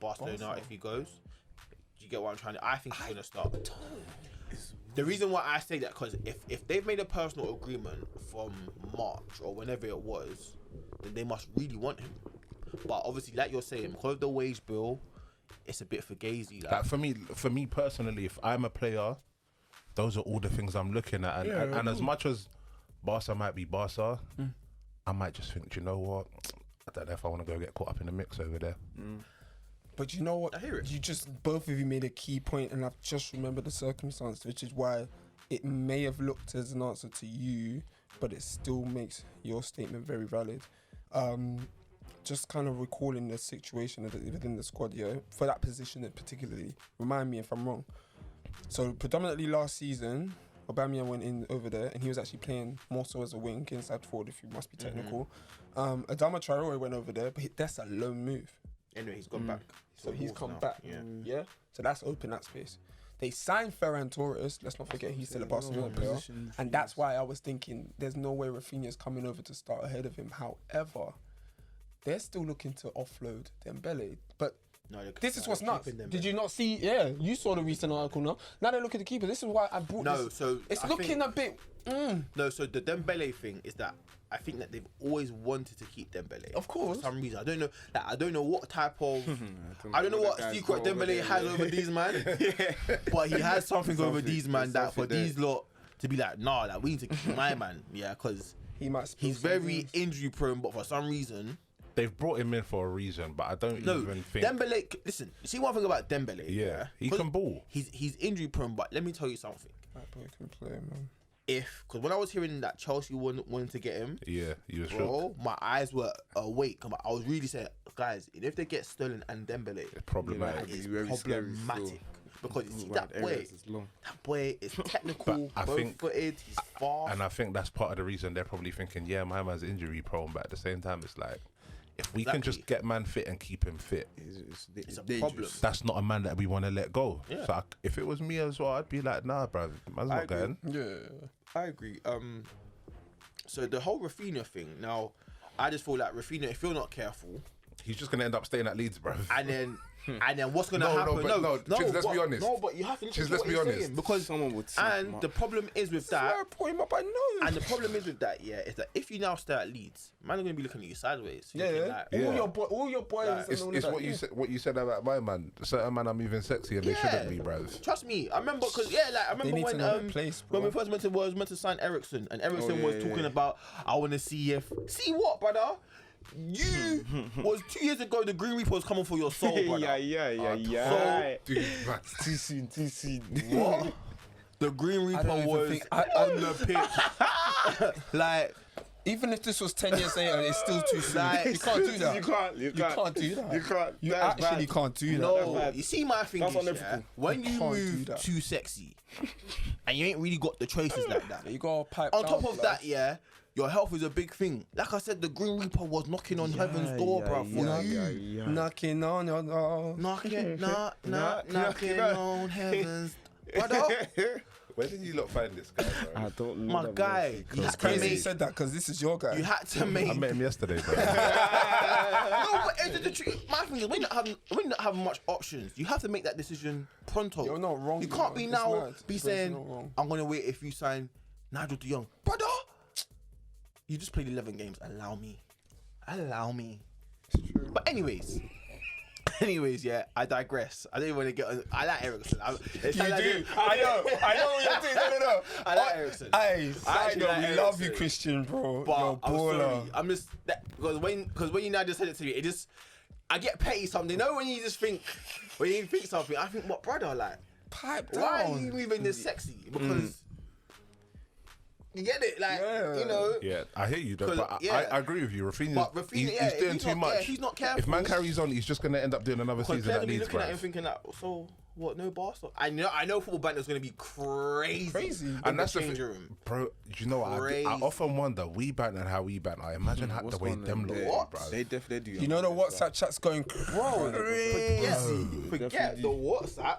Barcelona if he goes. Do you get what I'm trying to? I think he's going to start. The reason why I say that, because if they've made a personal agreement from March or whenever it was, then they must really want him. But obviously, like you're saying, because of the wage bill, it's a bit fugazi. Like for me personally, if I'm a player, those are all the things I'm looking at. And as much as Barca might be Barca, I might just think, do you know what? I don't know if I want to go get caught up in the mix over there. But you know what? I hear it. You just, both of you made a key point, and I've just remembered the circumstance, which is why it may have looked as an answer to you, but it still makes your statement very valid. Just kind of recalling the situation within the squad, yeah, for that position particularly. Remind me if I'm wrong. So predominantly last season, Aubameyang went in over there, and he was actually playing more so as a wing, inside forward if you must be technical. Adama Traore went over there, but that's a loan move. Anyway, he's gone back. So he's come now. back. Yeah. So that's opened that space. They signed Ferran Torres. Let's not forget he's still a Barcelona player. And that's why I was thinking there's no way Raphinha's coming over to start ahead of him. However, they're still looking to offload Dembele. But this is what's nuts. Did you not see? Yeah, you saw the recent article now. Now they're looking to keep it. This is why I brought this. No, so it's I looking think- a bit... No, so the Dembele thing is that I think that they've always wanted to keep Dembele. Of course. For some reason. I don't know. Like, I don't know what type of... I don't know what secret Dembele has over these man. But he has something over these man that for these lot to be like, nah, like, we need to keep my man. Yeah, because he's very injury prone, but for some reason... They've brought him in for a reason, but I don't even think... Dembele... Listen, you see one thing about Dembele? Yeah, he can ball. He's injury prone, but let me tell you something. That boy can play, man. Because when I was hearing that Chelsea wanted to get him, Yeah, you were shook. bro, my eyes were awake. I was really saying, guys, if they get Sterling and Dembele, It's problematic. it's very scary problematic. Because you see Right, that boy, areas is long. is technical, But I think- both-footed, he's fast. And I think that's part of the reason they're probably thinking, yeah, my man's injury prone, but at the same time, it's like, if we can just get man fit and keep him fit, It's a dangerous. problem. that's not a man that we want to let go. Yeah. So if it was me as well, I'd be like, nah, bruv, man's not agree. going. Yeah. I agree. So the whole Raphinha thing, now, I just feel like Raphinha, if you're not careful, He's just going to end up staying at Leeds, bruv. and then what's gonna No, happen? but no, Chiz, let's be honest. No, but you have to listen Chiz, to let's what be he's honest. saying, because Someone would snap him and up. the problem is with That's why that. I brought him up, I know. And the problem is with that, yeah, is that if you now stay at Leeds, man are gonna be looking at you sideways. Yeah, thinking yeah. like, Yeah. All your boys. Like, and all of It's that. what you said. What you said about my man. Certain man are moving sexy and they shouldn't be, bruv. Trust me, I remember because I remember need when to know their place, when we bro. first was meant to sign Eriksen, and Eriksen yeah, was yeah, talking yeah. about I want to see what, brother. You was 2 years ago. The Green Reaper was coming for your soul, brother. yeah. Dude, man. Too soon. What? The Green Reaper don't even was think- on the pitch. Like, Even if this was 10 years later, it's still too soon. Like, you can't do that. You can't You can't do that. You can't. You That's actually bad. can't do that. no, bad. you see my thing That's is, unethical. when you can't do move that. too sexy, and you ain't really got the choices like that. You gotta pipe On down, top of blood. that, your health is a big thing. Like I said, the Green Reaper was knocking on heaven's door, bro. For you. Knocking on your door. Knocking on heaven's brother. Where did you lot find this guy, bro? I don't know. My guy, you had to Crazy you make. said that because this is your guy. You had to make. I met him yesterday, bro. No, but the truth, my thing is, when you not having much options, you have to make that decision pronto. You're not wrong, You can't you be know, it's now mad. be It's saying, not wrong. I'm gonna wait if you sign Nigel De Jong, brother. You just played 11 games. Allow me. But anyways, yeah, I digress. I don't even want to get on. I like Eriksen. I know what you're doing. No. I like Eriksen. Hey, I actually like we love you, Eriksen. Christian, bro. But You're a I'm sorry. baller. I'm just because when you now just said it to me, it just I get petty something. You know when you just think something, I think, what brother, like, Pipe down. why are you moving this sexy? Because you get it, like, Yeah. you know. Yeah, I hear you, though, 'Cause, but yeah. I agree with you. Raphinha, But Raphinha, he's yeah, doing he's too not- much. yeah, he's not careful. If man carries on, he's just going to end up doing another Because season they're at gonna be Leeds, looking at him bruv. thinking like, so what? No Barca. I know football banter's gonna be crazy. In And that's the changing thing, room. bro. You know what? I Crazy. often wonder, we banter and how we banter. I imagine how, the way them look, What? bro. They definitely do. You know the WhatsApp chat's going Bro, forget the WhatsApp.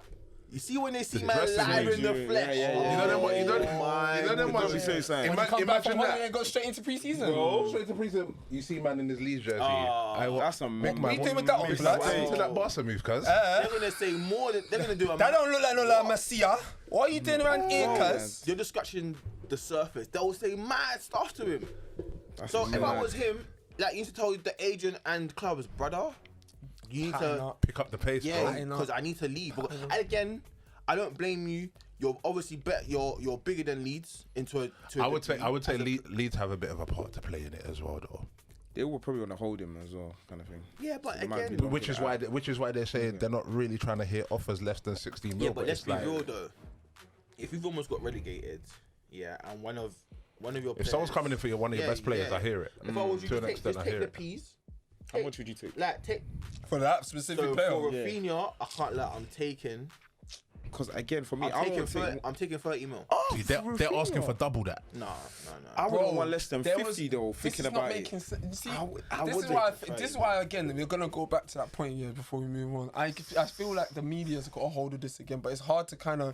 You see when they see The man dressing live room. in the flesh. yeah. You know them what? You know them Let ones. me say something. When you come back from Imagine holiday that. and go straight into pre-season. Bro, straight to prison. You see man in his Leeds jersey. That's a Big What man. you doing with that on, blood? What to that Barca move, cuz? They're gonna say more. They're gonna do a. That don't look like no La Masia. What are you doing around here, cuz? You're just scratching the surface. They'll say mad stuff to him. That's So if I mad. was him, like you need to tell the agent and clubs, brother, you need Pattern to, up. Pick up the pace, yeah, bro. because I need to leave. And again, I don't blame you. You're obviously you're bigger than Leeds into a. To I would say Leeds have a bit of a part to play in it as well, though. They were probably gonna hold him as well, kind of thing. Yeah, but So they might again, be Which is why they're saying they're not really trying to hit offers less than 16 mil. yeah, but let's it's be like, real though. If you've almost got relegated, yeah, and one of your if someone's coming in for one of your Yeah, best players, yeah. I hear it. if I was you, To an just extent, I take hear the it. piece. How much would you take? Like take For that specific so player. for Raphinha, I can't lie. I'm taking Because again, for me, I'm I taking won't 30, take. I'm taking 30 mil. See, they're asking for double that. No. I wouldn't Bro, want less than there 50 though. This Thinking is not about it. making sense. You see, I this is wouldn't. why. This is why again we're gonna go back to that point here before we move on. I feel like the media's got a hold of this again, but it's hard to kind of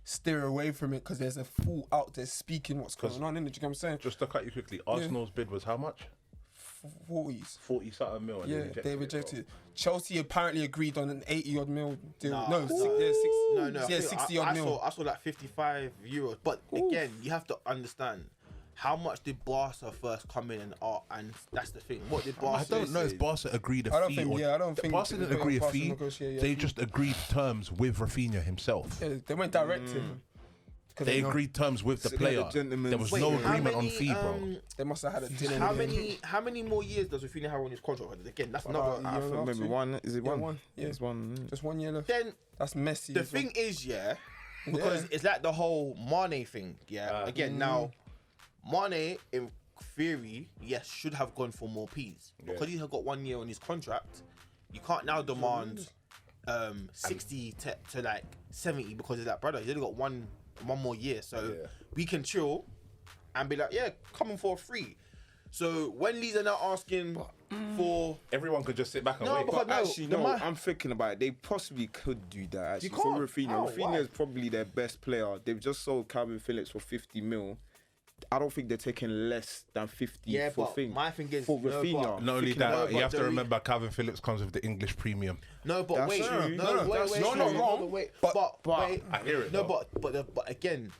steer away from it because there's a fool out there speaking what's going on. Innit? Do you get what I'm saying? Just to cut you quickly, Arsenal's bid was how much? 40s. 40 something mil. And Yeah, they rejected it. Chelsea apparently agreed on an 80 odd mil deal. Nah. No, No, yeah, 60 odd mil. I saw like 55 euros. But again, you have to understand how much did Barca first come in and that's the thing. What did Barca I don't know say? if Barca agreed a I don't fee. think- or, yeah, I don't think Barca it didn't was agree a Barca fee. negotiate, yeah, They fee. just agreed terms with Raphinha himself. Yeah, they went direct to him. 'Cause They know agreed terms with the So they had player. a gentleman's- There was Wait, no how agreement on many, fee, bro. They must have had a dinner. How many more years does Raphinha have on his contract? Again, that's About another. a I year and a half, think maybe two. one. Is it Yeah, one? one, yeah. It's one. Just 1 year left. Then That's messy. the as well. thing is, because Yeah. it's like the whole Mane thing. Again, now Mane in theory, yes, should have gone for more P's because he has got 1 year on his contract. You can't now demand 60 to like 70 because of that, brother. He's only got one more year, so we can chill and be like, yeah, coming for free. So when Leeds are now asking for Everyone could just sit back and No, wait. because- But actually, the no, man- I'm thinking about it. They possibly could do that. Actually, can't. for Raphinha. How? Raphinha Why? is probably their best player. They've just sold Kalvin Philips for 50 mil. I don't think they're taking less than 50 for but thing. my thing is for no, Raphinha. but- Not only Thinking that, about you but have to the- remember Calvin Phillips comes with the English premium. No, but That's wait, true. no, No, wait, that's- wait, you're not wait, wrong, wait, but wait, I hear it, No, though. but again,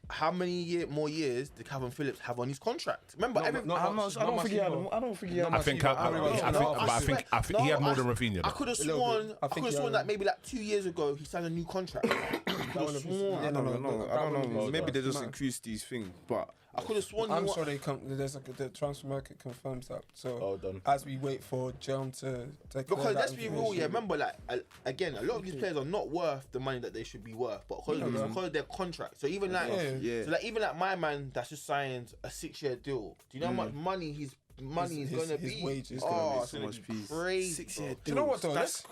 how many more years did Calvin Phillips have on his contract? Remember, No, every, not I much, don't not think he had. much I don't think he had. I think, I I really think, don't know. but I think he had more than Raphinha. I though. could have A little sworn, bit. I I think could have he sworn had- that maybe like 2 years ago he signed a new contract. I could have sworn. Yeah, I don't know. Maybe they just increased these things, but I could have sworn. I'm he sure they come. There's the transfer market confirms that. So Oh, done. as we wait for Jerome to take Because let's be real, yeah. Remember, like again, a lot of these players are not worth the money that they should be worth, but because of their contract. So even like, Yeah. so like even like my man that's just signed a 6-year deal. Do you know how much money his money is His- gonna his be? wage is oh, gonna be it's so gonna much be piece. crazy. 6-year Do you know what though? That's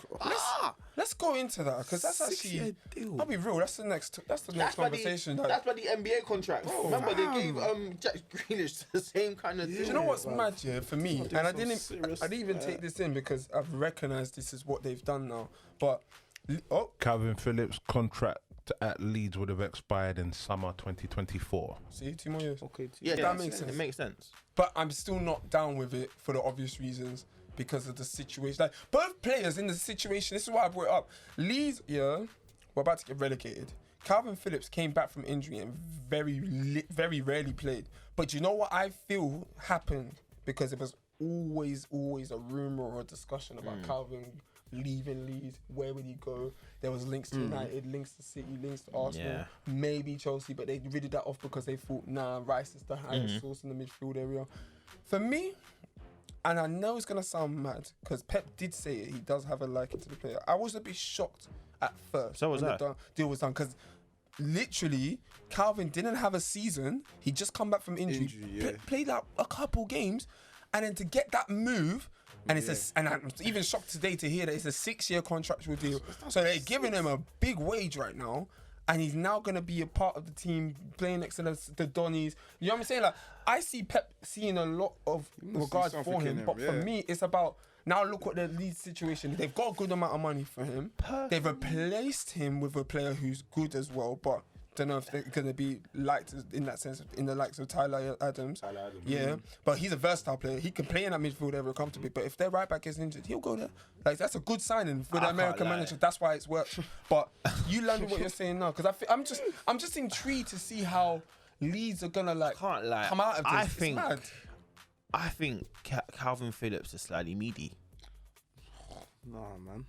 Let's go into that because that's actually. I'll be real. That's the next. That's the next That's by conversation. that's by the NBA contract. Remember they gave Jack Grealish the same kind of deal. Do you know what's mad, yeah, for me? And I didn't even take this in because I've recognised this is what they've done now. But Calvin Phillips' contract at Leeds would have expired in summer 2024. see, 2 more years. okay. Yeah, that makes sense. It makes sense. But I'm still not down with it for the obvious reasons because of the situation. Like both players in the situation. This is why I brought it up. Leeds, yeah, we're about to get relegated. Kalvin Phillips came back from injury and very rarely played. But you know what I feel happened because it was always a rumor or a discussion about Kalvin leaving Leeds. Where would he go? There was links to United, links to City, links to Arsenal, maybe Chelsea, but they ridded that off because they thought, nah, Rice is the highest source in the midfield area. For me, and I know it's gonna sound mad because Pep did say it, he does have a liking to the player. I was a bit shocked at first. So was when I. the deal was done because literally Calvin didn't have a season. He just come back from injury, played like a couple games, and then to get that move. And and I'm even shocked today to hear that it's a 6-year contractual deal. So they're giving him a big wage right now, and he's now gonna be a part of the team playing next to the Donnies. You know what I'm saying? Like I see Pep seeing a lot of regards something for in him, him, but for yeah. me, it's about Now look what the Leeds situation. They've got a good amount of money for him. They've replaced him with a player who's good as well, but don't know if they're gonna be liked in that sense in the likes of Tyler Adams. Yeah, but he's a versatile player. He can play in that midfield ever comfortably. But if their right back gets injured, he'll go there. Like that's a good signing for the American manager. That's why it's worked. But you learn what you're saying now, because I'm just intrigued to see how Leeds are gonna Can't lie. come out of this. I think Kalvin Phillips is slightly meaty. Nah, man.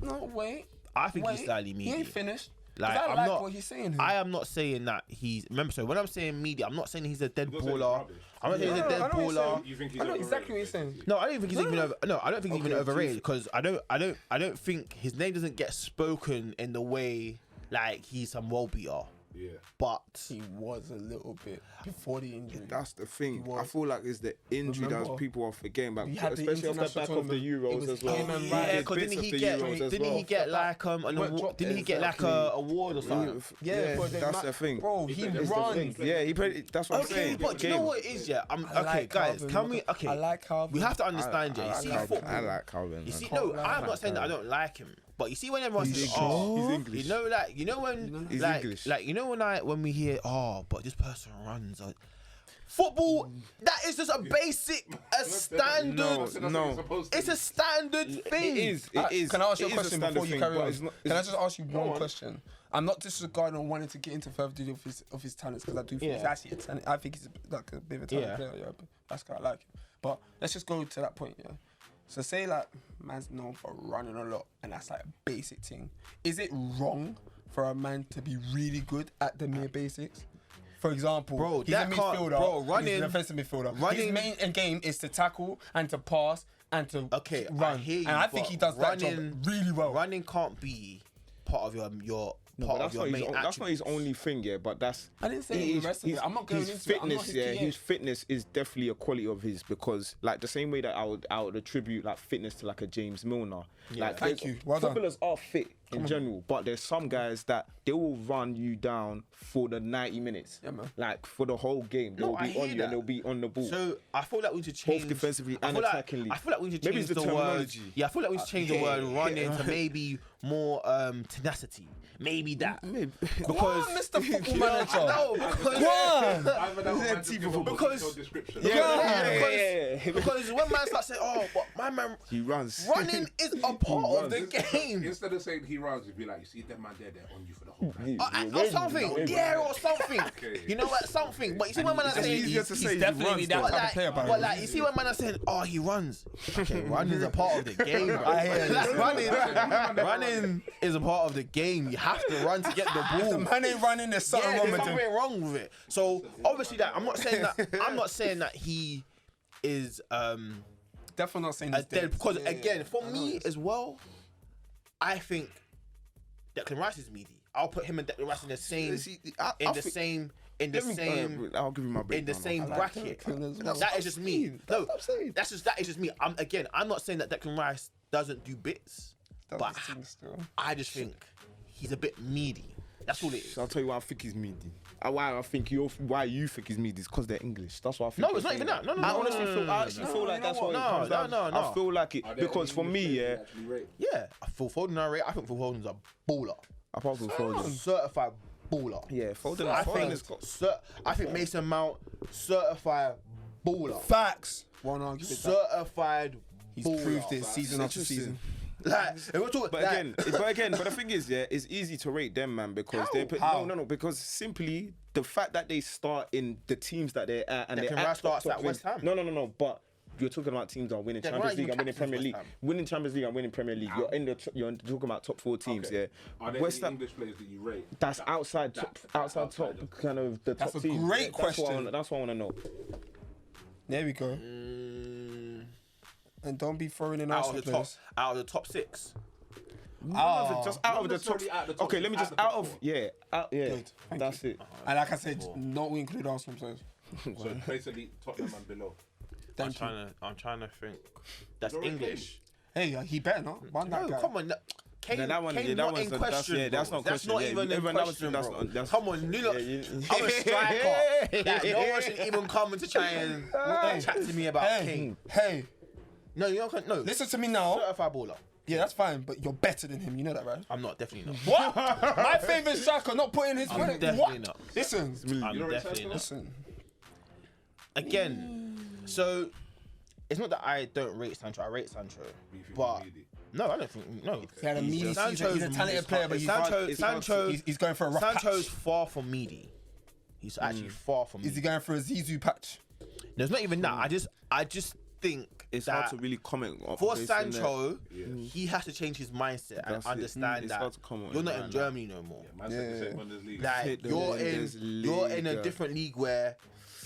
No, wait. I think he's slightly meaty. He ain't finished. Like, I I'm like not, what he's saying here. I am not saying that he's. Remember, so when I'm saying media, I'm not saying he's a dead baller. I'm not saying he's a dead baller. You think he's I know exactly what you're saying. No, I don't think he's even over. No, I don't think he's even overrated because I don't think his name doesn't get spoken in the way like he's some world beater. Yeah. But He was a little bit before the injury. That's the thing. was. I feel like it's the injury Remember, that people are forgetting about, we had the especially off the international back of the tournament. It Euros was as well. him and yeah, Ryan. because Bits didn't of he the get Euros as didn't he well. get like an Went award? dropped Didn't he get like exactly. a award or something? Yeah, but that's the thing. Bro, he It's the runs. thing. Yeah, he played. That's what I'm Okay, saying. but do you know what it is? Yeah, I okay, like guys, Kalvin. can we? Okay, I like Kalvin. we have to understand. Yeah, you see Calvin. football. I like Calvin. You see, Can't no, lie I'm not saying that I don't like him, but you see when everyone He's says, English. "Oh, He's English. you know, like you know when, He's like, English. like you know when we hear, oh, but this person runs." Football, that is just a basic, a standard. No. It's a standard thing. It is. It is. Can I ask you a It is question standard before you thing, carry but on? it's not- Can I just ask you one question? I'm not disregarding on wanting to get into further detail of his talents because I do think he's Yeah. actually a talent. I think he's like a bit of a talent Yeah. player. Yeah, but that's why I like him. But let's just go to that point. Yeah. So say like man's known for running a lot, and that's like a basic thing. Is it wrong for a man to be really good at the mere basics? For example, Bro, he's that a can't- midfielder. bro, He's running- a defensive midfielder. His running- main game is to tackle and to pass and to Okay, run. I hear you, and I think but he does that running- job really well. Running can't be part of your No, part but of your main that's not his only thing, yeah. But that's. I didn't say his- the rest of it. I'm not going his into it. I'm not fitness, his yeah. TA. His fitness is definitely a quality of his because, like, the same way that I would attribute like fitness to like a James Milner. Like, Thank there's- you. Well done. footballers are fit in general, but there's some guys that they will run you down for the 90 minutes. Yeah, man. Like for the whole game, they'll No, I be hear on you that. and they'll be on the ball. So I feel like we need to change Both defensively I and feel like- attackingly. I feel like we need to Maybe change it's the the word. terminology. Yeah, I feel like we need to change the yeah, word yeah. running to maybe more tenacity. Maybe that. Maybe. Because Mr. Football Manager. no, because because when man starts saying, oh, but my man He runs. running is a part of the game. Instead of saying he runs, you'd be like, you see that man there, they're on you for the whole night. Or something, yeah, or something. You know what, something. But you see when man are saying, easier to say he definitely runs, that though. type of player, but Barry. like you see when man are saying, oh, he runs. Okay, running is a part of the game. Bro. I hear you. Like, running is a part of the game. You have to run to get the If the ball. man ain't running, there's something Yeah, wrong there's with him. something wrong with it. So obviously that I'm not saying that he is Definitely not saying a he's dead because Yeah, again for I know me this. as well, I think Declan Rice is meaty. I'll put him and Declan Rice in the same I'll give you my break. in the same like bracket. Declan as well. That is just me. No, That's what I'm saying. that is just me. I'm not saying that Declan Rice doesn't do bits, but I just think he's a bit meaty. That's all it is. I'll tell you why I think he's meaty. Why you think he's meaty is because they're English. That's why I think. No, it's not even that. No. I honestly feel like that's what it comes down. no. I feel like it because for me, yeah, Yeah, Phil Foden, I think Phil Foden's a baller. apart from Foden, Certified baller. yeah, Foden. I think Mason Mount, certified baller. Facts. Won't argue with that. Certified He's baller. proved it season after interesting. season. Like, if we're talking, But again, but the thing is, yeah, it's easy to rate them, man, because How? no, because simply the fact that they start in the teams that they're at and Declan they're Rice at starts top at West Ham. No, but you're talking about teams that are winning Declan Champions Rice League and winning captains Premier League, West Ham. winning Champions League and winning Premier League. You're talking about top 4 teams, yeah. Are there West any Ham, English players that you rate? that's outside top kind of the That's top a teams. great question. That's what I want to know. There we go. And don't be throwing in Arsenal players. out of the top 6. Just out of the top. necessarily out the top Okay, let me six, just out out the of top Good. Thank That's it. And like I said, not include Arsenal players. So basically, Tottenham and below. Thank you. I'm trying to think. That's English. Hey, he better not. One that No, guy. come on. Kane, No, that one- Kane yeah, that not one's in a- that's- question. yeah, that's bro. not That's question, not yeah. even in Everyone, that was- question, that's bro. not- that's- Come on, look, I'm a striker. Like, no one should even come to try and chat to me about King. Hey, No, you don't. No. Listen to me now. Certified baller. Yeah, that's fine, but you're better than him. You know that, right? I'm not. Definitely not. What? My favourite striker not putting his I'm money. definitely What? not. Listen. I'm definitely not. Listen. Again, so it's not that I don't rate Sancho. I rate Sancho, but no, I don't think no. He had a meaty season. Sancho's He's a talented player, but he's going for a rough Sancho's patch. far from meaty. He's actually far from. Is he meaty. going for a Zizou patch? There's not even that. I just think It's that hard to really comment on for based on that. Sancho, he has to change his mindset and That's it. understand It's that hard to comment you're on not that, in Germany no more. Man said the same Bundesliga. Like Hit the you're in a Bundesliga. different league where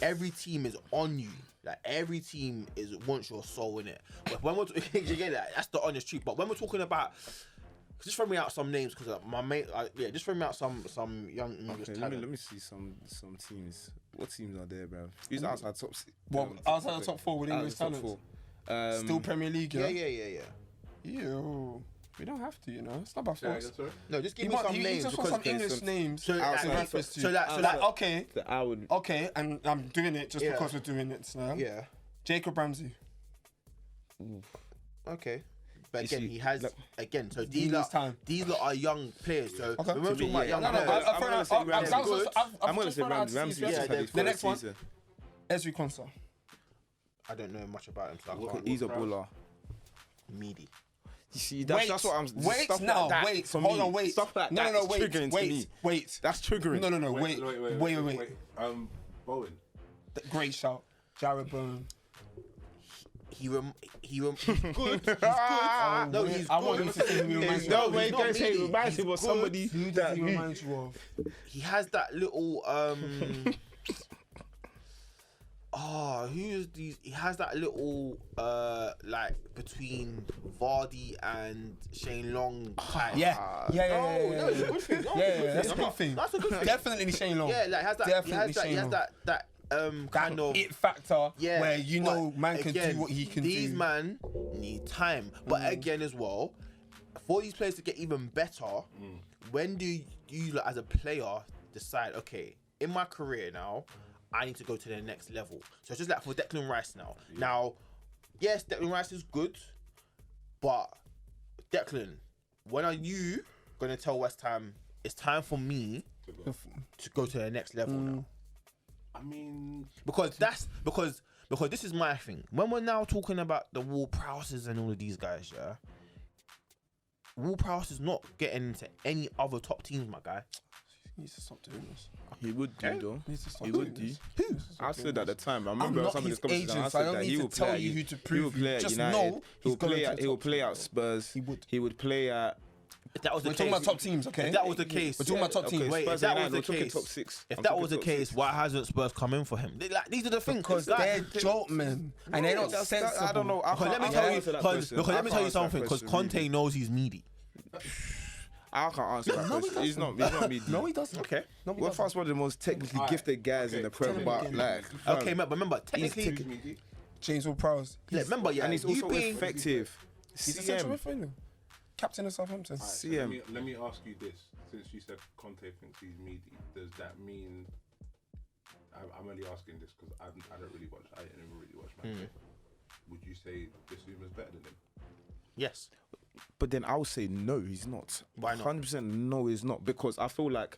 every team is on you. Like every team wants your soul in it. But when we're you get that, that's the honest truth. But when we're talking about, just throw me out some names because my mate, just throw me out some young English Okay, talent. let me see some teams. What teams are there, bro? Who's outside top six? Well, outside the top four with English Outside talents. top four. Still Premier League, Yeah. Ew. We don't have to, you know. It's not by force. No, just give He me some just names wants because some English names. so outside like, first so two. like Okay, that I would. okay, and I'm doing it just Yeah. because we're doing it now. yeah, Jacob Ramsey. okay. But You again, see, he has like- again. So He these needs are time. are young players. So Okay. when we're talking about young No, no, players, I'm gonna say Ramsey. I'm gonna say Ramsey. Ramsey Yeah, just had the his the first next one. season. Esri Konsa. I don't know much about him. So I What- can't. He's a baller. Meaty. You see, that's what I'm. Wait stuff now, like that wait, for hold me, on, wait. Stuff like no, that no, is wait, triggering to me. wait. That's triggering. No, wait. Great shout. Jared Bowen. He's good. He's good. No, he's I want good. him to say who he reminds me No, of. he's wait, not don't say meaty. reminds He's him of good. somebody Who does that he remind you of? He has that little who is these? He has that little like between Vardy and Shane Long type. Yeah, No, it's a good thing. No, That's a I'm good not- thing. That's a good thing. Definitely Shane Long. Yeah, like has that. Definitely He has Shane Long. that kind of it factor yeah, where you know but man can again, do what he can these do. man need time, but again as well, for these players to get even better, when do you like, as a player decide? Okay, in my career now, I need to go to the next level. So it's just like for Declan Rice now. Now, yes, Declan Rice is good, but Declan, when are you gonna tell West Ham it's time for me to go to the next level now? I mean, Because this is my thing. When we're now talking about the Ward-Prowses and all of these guys, yeah, Ward-Prowse is not getting into any other top teams, my guy. He needs to stop doing this. He would do though. He needs to stop He doing would do. this. I said at the time. I I'm remember not some of his this conversation. agent, I so I said don't that need he to will tell play you at who to He prove will play you. at Just United. know He will he's gonna play go at. to He will top play teams. at Spurs. He would. He would play at. If that was the We're case, talking about top teams, okay? If that was the case, We're talking about top Okay, teams. Wait, Spurs if that and was United, the we're talking case, top six. if I'm that talking was the top case, six. why hasn't Spurs come in for him? These are the things. Because they're jolt men and they're not sensible. I don't know. I Because can't let me answer tell you, that because question. let I me can't tell you answer that something. Because question, Conte really. knows he's needy. I can't answer that question. He's not me. No, he doesn't. Okay. No, he We're doesn't. fast one of the most technically gifted guys in the Prem, but like, Okay, but remember, technically, James Ward-Prowse. yeah, remember, yeah, and he's you also being effective. He's a central CM. midfielder. Captain of Southampton. CM. let me ask you this: since you said Conte thinks he's meaty, does that mean? I'm only asking this because I don't really watch. I never really watch Man. Would you say Bissouma's better than him? yes. But then I would say no, he's not. Why not? 100% no, he's not, because I feel like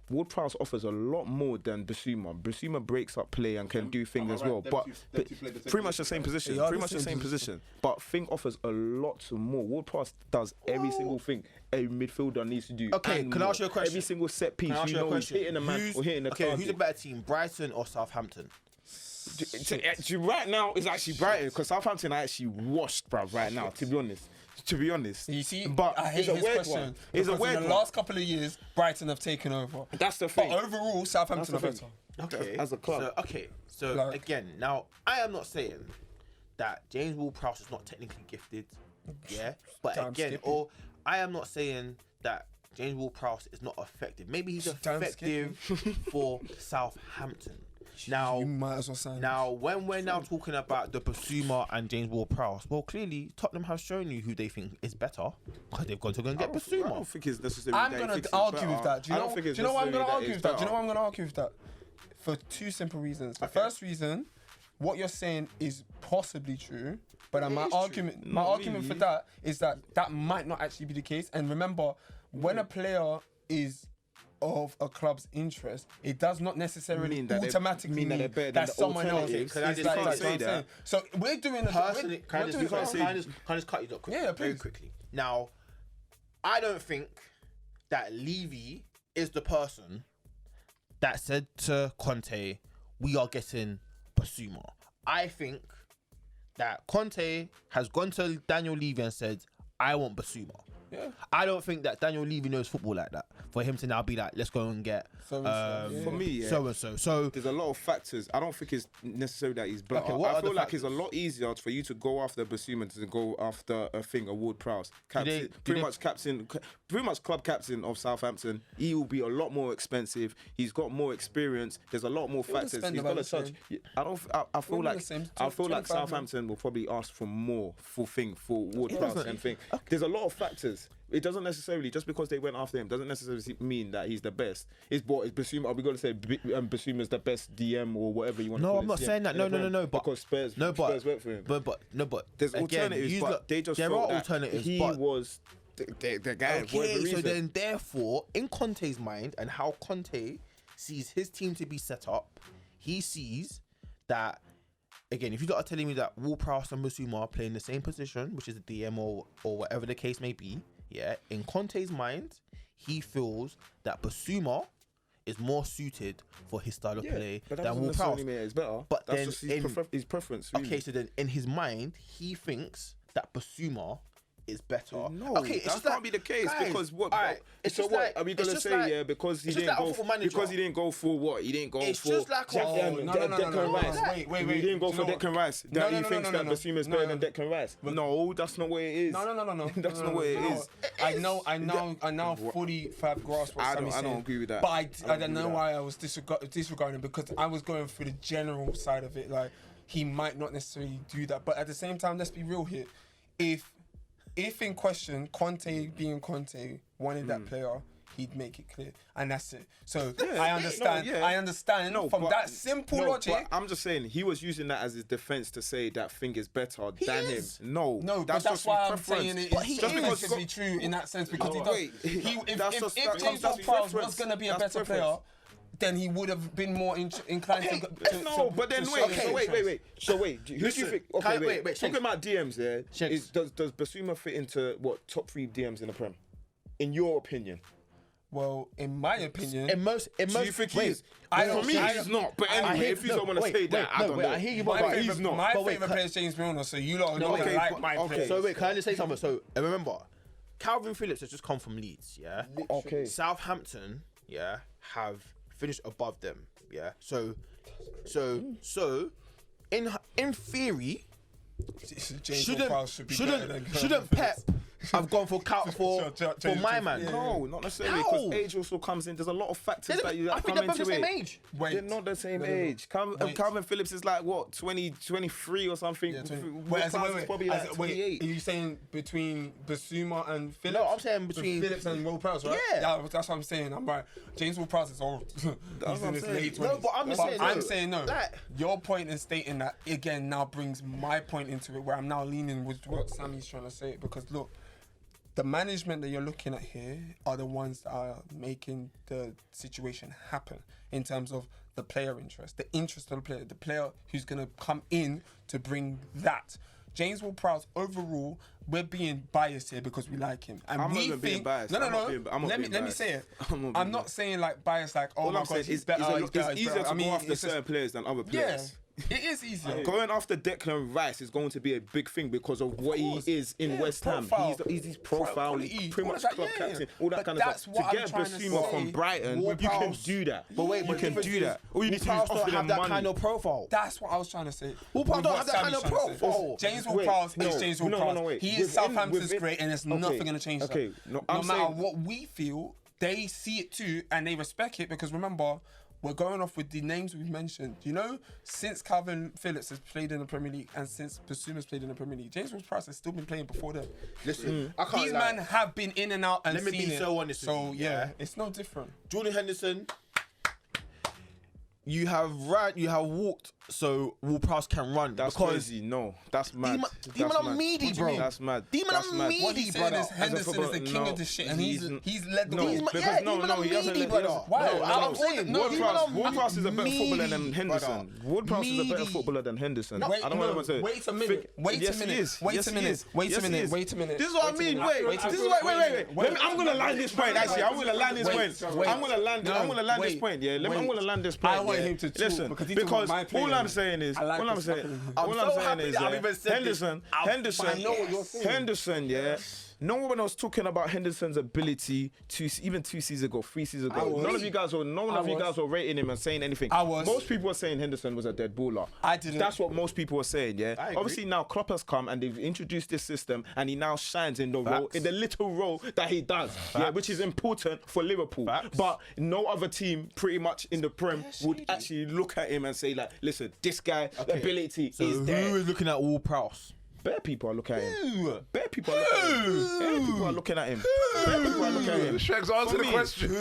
Ward-Prowse offers a lot more than Bissouma. Bissouma breaks up play and can do things as well, but pretty much the same position. They are Pretty the much the same same position. But Fink offers a lot more. Ward-Prowse does every single thing a midfielder needs to do. Okay, and can I ask you a more. question? Every single set piece, Can I ask you you a know he's question? hitting a man or hitting the Okay, target. who's a better team, Brighton or Southampton? Right now, it's actually Brighton, because Southampton are actually washed, bruv, right now, to be honest. You see, but I hate it's a his weird question. one. It's a because weird in the one. last couple of years, Brighton have taken over. That's the But thing. overall, Southampton are That's the better. thing. Okay, As a club. So Like- again, now I am not saying that James Ward-Prowse is not technically gifted, yeah. But Damn again, skippy. or I am not saying that James Ward-Prowse is not effective. Maybe he's Damn effective for Southampton. Now, You might as well sign him. now, when we're now talking about the Bissouma and James Ward-Prowse, well, clearly Tottenham have shown you who they think is better because they've gone to go and get I Bissouma. don't think it's necessarily I'm that going fixes to argue better. with that. Do I you don't know, think do it's you know why I'm going to necessarily argue with that? Do you know it's why I'm going to argue with that? For two simple reasons. The first reason, what you're saying is possibly true, but my is argument, true. my Not argument for really. that is that might not actually be the case. And remember, when a player is of a club's interest, it does not necessarily Mean that automatically mean that they're mean better than that the someone else alternatives. is Can I just like can't that. say You know what I'm that. saying? So we're doing Personally, we're can I doing just cut you off quickly? Yeah, very please. quickly. Now, I don't think that Levy is the person that said to Conte, "We are getting Basuma." I think that Conte has gone to Daniel Levy and said, "I want Basuma." Yeah. I don't think that Daniel Levy knows football like that. For him to now be like, let's go and get So-and-so, For me, yeah. so and so. So There's a lot of factors. I don't think it's necessary that he's better. Okay, what I are the feel like it's a factors? lot easier for you to go after Basuma than to go after a Ward-Prowse. they- Pretty much club captain of Southampton. He will be a lot more expensive. He's got more experience. There's a lot more He'll factors. spend He's about got a the touch. same. I feel We'll do like the same, I feel like 25 mil. Southampton will probably ask for more for Ward-Prowse doesn't. and thing. There's a lot of factors. It doesn't necessarily, just because they went after him, doesn't necessarily mean that he's the best. Is Basuma? Are we going to say Basuma's the best DM or whatever you want? to No, call I'm it, not DM saying that. in No, the no, Prem? no, but- because Spurs went for him. but There's again, alternatives, but they just there felt are that alternatives. He but was the guy. for whatever okay, so reason. then therefore, in Conte's mind and how Conte sees his team to be set up, he sees that. Again, if you are telling me that Ward-Prowse and Basuma are playing the same position, which is a DM or whatever the case may be, yeah, in Conte's mind, he feels that Basuma is more suited for his style of play but that than doesn't Ward-Prowse. necessarily mean it's better. But that's then just his preference. Really. Okay, so then in his mind, he thinks that Basuma is better. No, okay, it's that just can't like- be the case guys, because what? alright, it's so just what like- are we it's gonna just say? like- Yeah, because he it's just didn't like go a football manager. because he didn't go for what? He didn't go It's for just like a- No, Declan Rice. Wait. He didn't go Do for you know Declan Rice. No, That no, he no, thinks no, that no, Basuma's no, better no. than Declan Rice. No, that's not what it is. No. That's not what it is. I now fully grasp what I Sammy's don't saying. agree with that. But I I don't don't agree know with why I was disregarding it, because I was going through the general side of it. Like, he might not necessarily do that, but at the same time, let's be real here. If in question, Conte being Conte wanted that player, he'd make it clear, and that's it. So I understand. no, yeah. I understand from but- that simple no, logic. but I'm just saying he was using that as his defense to say that thing is better than is. him. No, No, that's just why his I'm preference. saying it But he is is. objectively true in that sense, because he No, does. wait. If That's just- that James comes down to Ward-Prowse was preference. going to be a That's better preference. player, then he would have been more inclined to. No, but then to wait. show So his wait. interest. So wait. Who do you Listen, think? can I- Okay, wait, Talking Shanks. about DMs, there Shanks. does Basuma fit into what top 3 DMs in the Prem? In your opinion? Well, in my opinion, in most, Do you think wait, he's? I don't- For me, I he's don't- not. But I anyway, hear- if you no, don't want to wait, say that, wait, I don't wait, know. I hear you, my but he's favorite, not. my But wait, favorite can- player is James Milner. So you lot are not okay, gonna like but- my okay. players. So wait, can I just say something? So remember, Kalvin Philips has just come from Leeds, yeah. Okay. Southampton, yeah, have finished above them, yeah. So, in theory, James Ward-Prowse should be better than shouldn't Pep have gone for for my man? No, not necessarily. How? Because age also comes in. There's a lot of factors that you I that think come they're both into the same it. age. Wait. They're not the same No. age. Wait. Calvin Phillips is like what, 23 or something. Yeah, Ward-Prowse is probably like 28. Are you saying between Basuma and Phillips? No, I'm saying between Phillips and Ward-Prowse, right? Yeah. That's what I'm saying. I'm right. James Ward-Prowse is old. He's what in I'm his saying. late 20s. No, but I'm just saying, I'm no. saying no. Like- Your point in stating that again now brings my point into it, where I'm now leaning with what Sammy's trying to say. Because look, the management that you're looking at here are the ones that are making the situation happen in terms of the player interest, the interest of the player who's going to come in to bring that. James Ward-Prowse, overall, we're being biased here because we like him, and I'm not we even think being biased. No. I'm not Let me being say it. biased. I'm not I'm being not biased. saying like biased, like oh All my I'm god, saying he's is better. it's easier to go after certain players than other players. It is easier. Going after Declan Rice is going to be a big thing because of what course. he is in Yeah, West Ham. profile. He's his profile, Quality, he's pretty all much of that, club yeah. captain, all that But kind of that's stuff. what To I'm get trying to Basuma say. from Brighton, you can Ward-Prowse. do that. But wait, you can do that. All you need to do is Ward-Prowse offer don't have them that money. kind of profile. That's what I was trying to say. Ward-Prowse With don't what have that kind Sammy's of trying to say. profile. James Wait, Ward-Prowse no, is James no, Ward-Prowse. wait. He is Within- Southampton's within- great, and there's okay, nothing going to change that. okay, no, No I'm matter saying- what we feel, they see it too, and they respect it, because remember, we're going off with the names we've mentioned. You know, since Kalvin Phillips has played in the Premier League and since Basuma's played in the Premier League, James Ward-Prowse has still been playing before them. Listen, I can't These lie. men have been in and out and Let me seen be it. so honest with So you, yeah, yeah? it's no different. Jordan Henderson, you have walked so Ward-Prowse can run. That's because crazy. No, that's mad. Demon are meaty, bro. That's mad. Demon That's are mad. What meaty, he's brother. saying is Henderson is the king of the shit, and he's led the No, way. because Demon he hasn't. meaty, brother. Why? I'm saying, Ward-Prowse is a better meaty, footballer than Henderson. brother. Ward-Prowse is a better Meaty. footballer than Henderson. Wait, I don't want to say. wait a minute. Wait a Yes, he minute. is. Wait Yes, a he minute. is. Wait Yes, a he minute. is. Wait a minute. This is what I mean. Wait. Wait a This is minute. wait. I'm gonna land this point. Actually, I'm gonna land this point. wait. I'm gonna land this Wait. point. Yeah, I'm Wait. gonna land this point. I want yeah. him to talk listen because he's talking about my player. all I'm saying is, I like all I'm this saying, happening. all I'm so saying happy is, that I've even said this. Henderson, I know what you're saying. Henderson, yeah. No one was talking about Henderson's ability even 2 seasons ago, 3 seasons ago. None of you guys were rating him and saying anything. I was. Most people were saying Henderson was a dead baller. I didn't. That's what most people were saying, yeah. I agree. Obviously now Klopp has come and they've introduced this system and he now shines in the role, Facts. in the little role that he does, yeah, which is important for Liverpool. Facts. But no other team pretty much in the Prem would actually look at him and say like, listen, this guy, ability So is who there. is looking at Ward-Prowse? Bare people are looking at him. Bare people are looking at him. Bare people are looking at him. Shags, answer the question.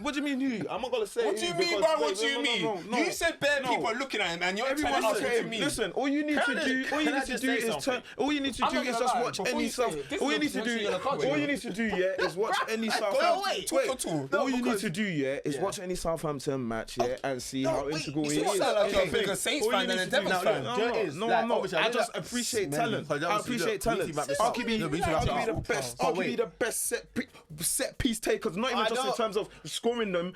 What do you mean who? I'm not gonna say. What do you who mean because- by what do you no, mean? no. You said bare people are looking at him, and you're Everyone's telling us looking what at you him. mean. Listen, all you need to do, can I just say something? all you need to I'm do not is gonna just lie, watch before any you say South. it, this All is you need to potentially do, gonna cost you. all you need to do, yeah, is watch any Southampton. Wait. All you need to do, yeah, is watch any Southampton match, yeah, and see how integral he is. Like you're a Okay. bigger Saints All you fan than need a to do- Devils fan. No, I'm not. I just appreciate talent. I appreciate talent. I'll give you the best. I'll give you the best set piece takers. Not even I just in don't- terms of scoring them,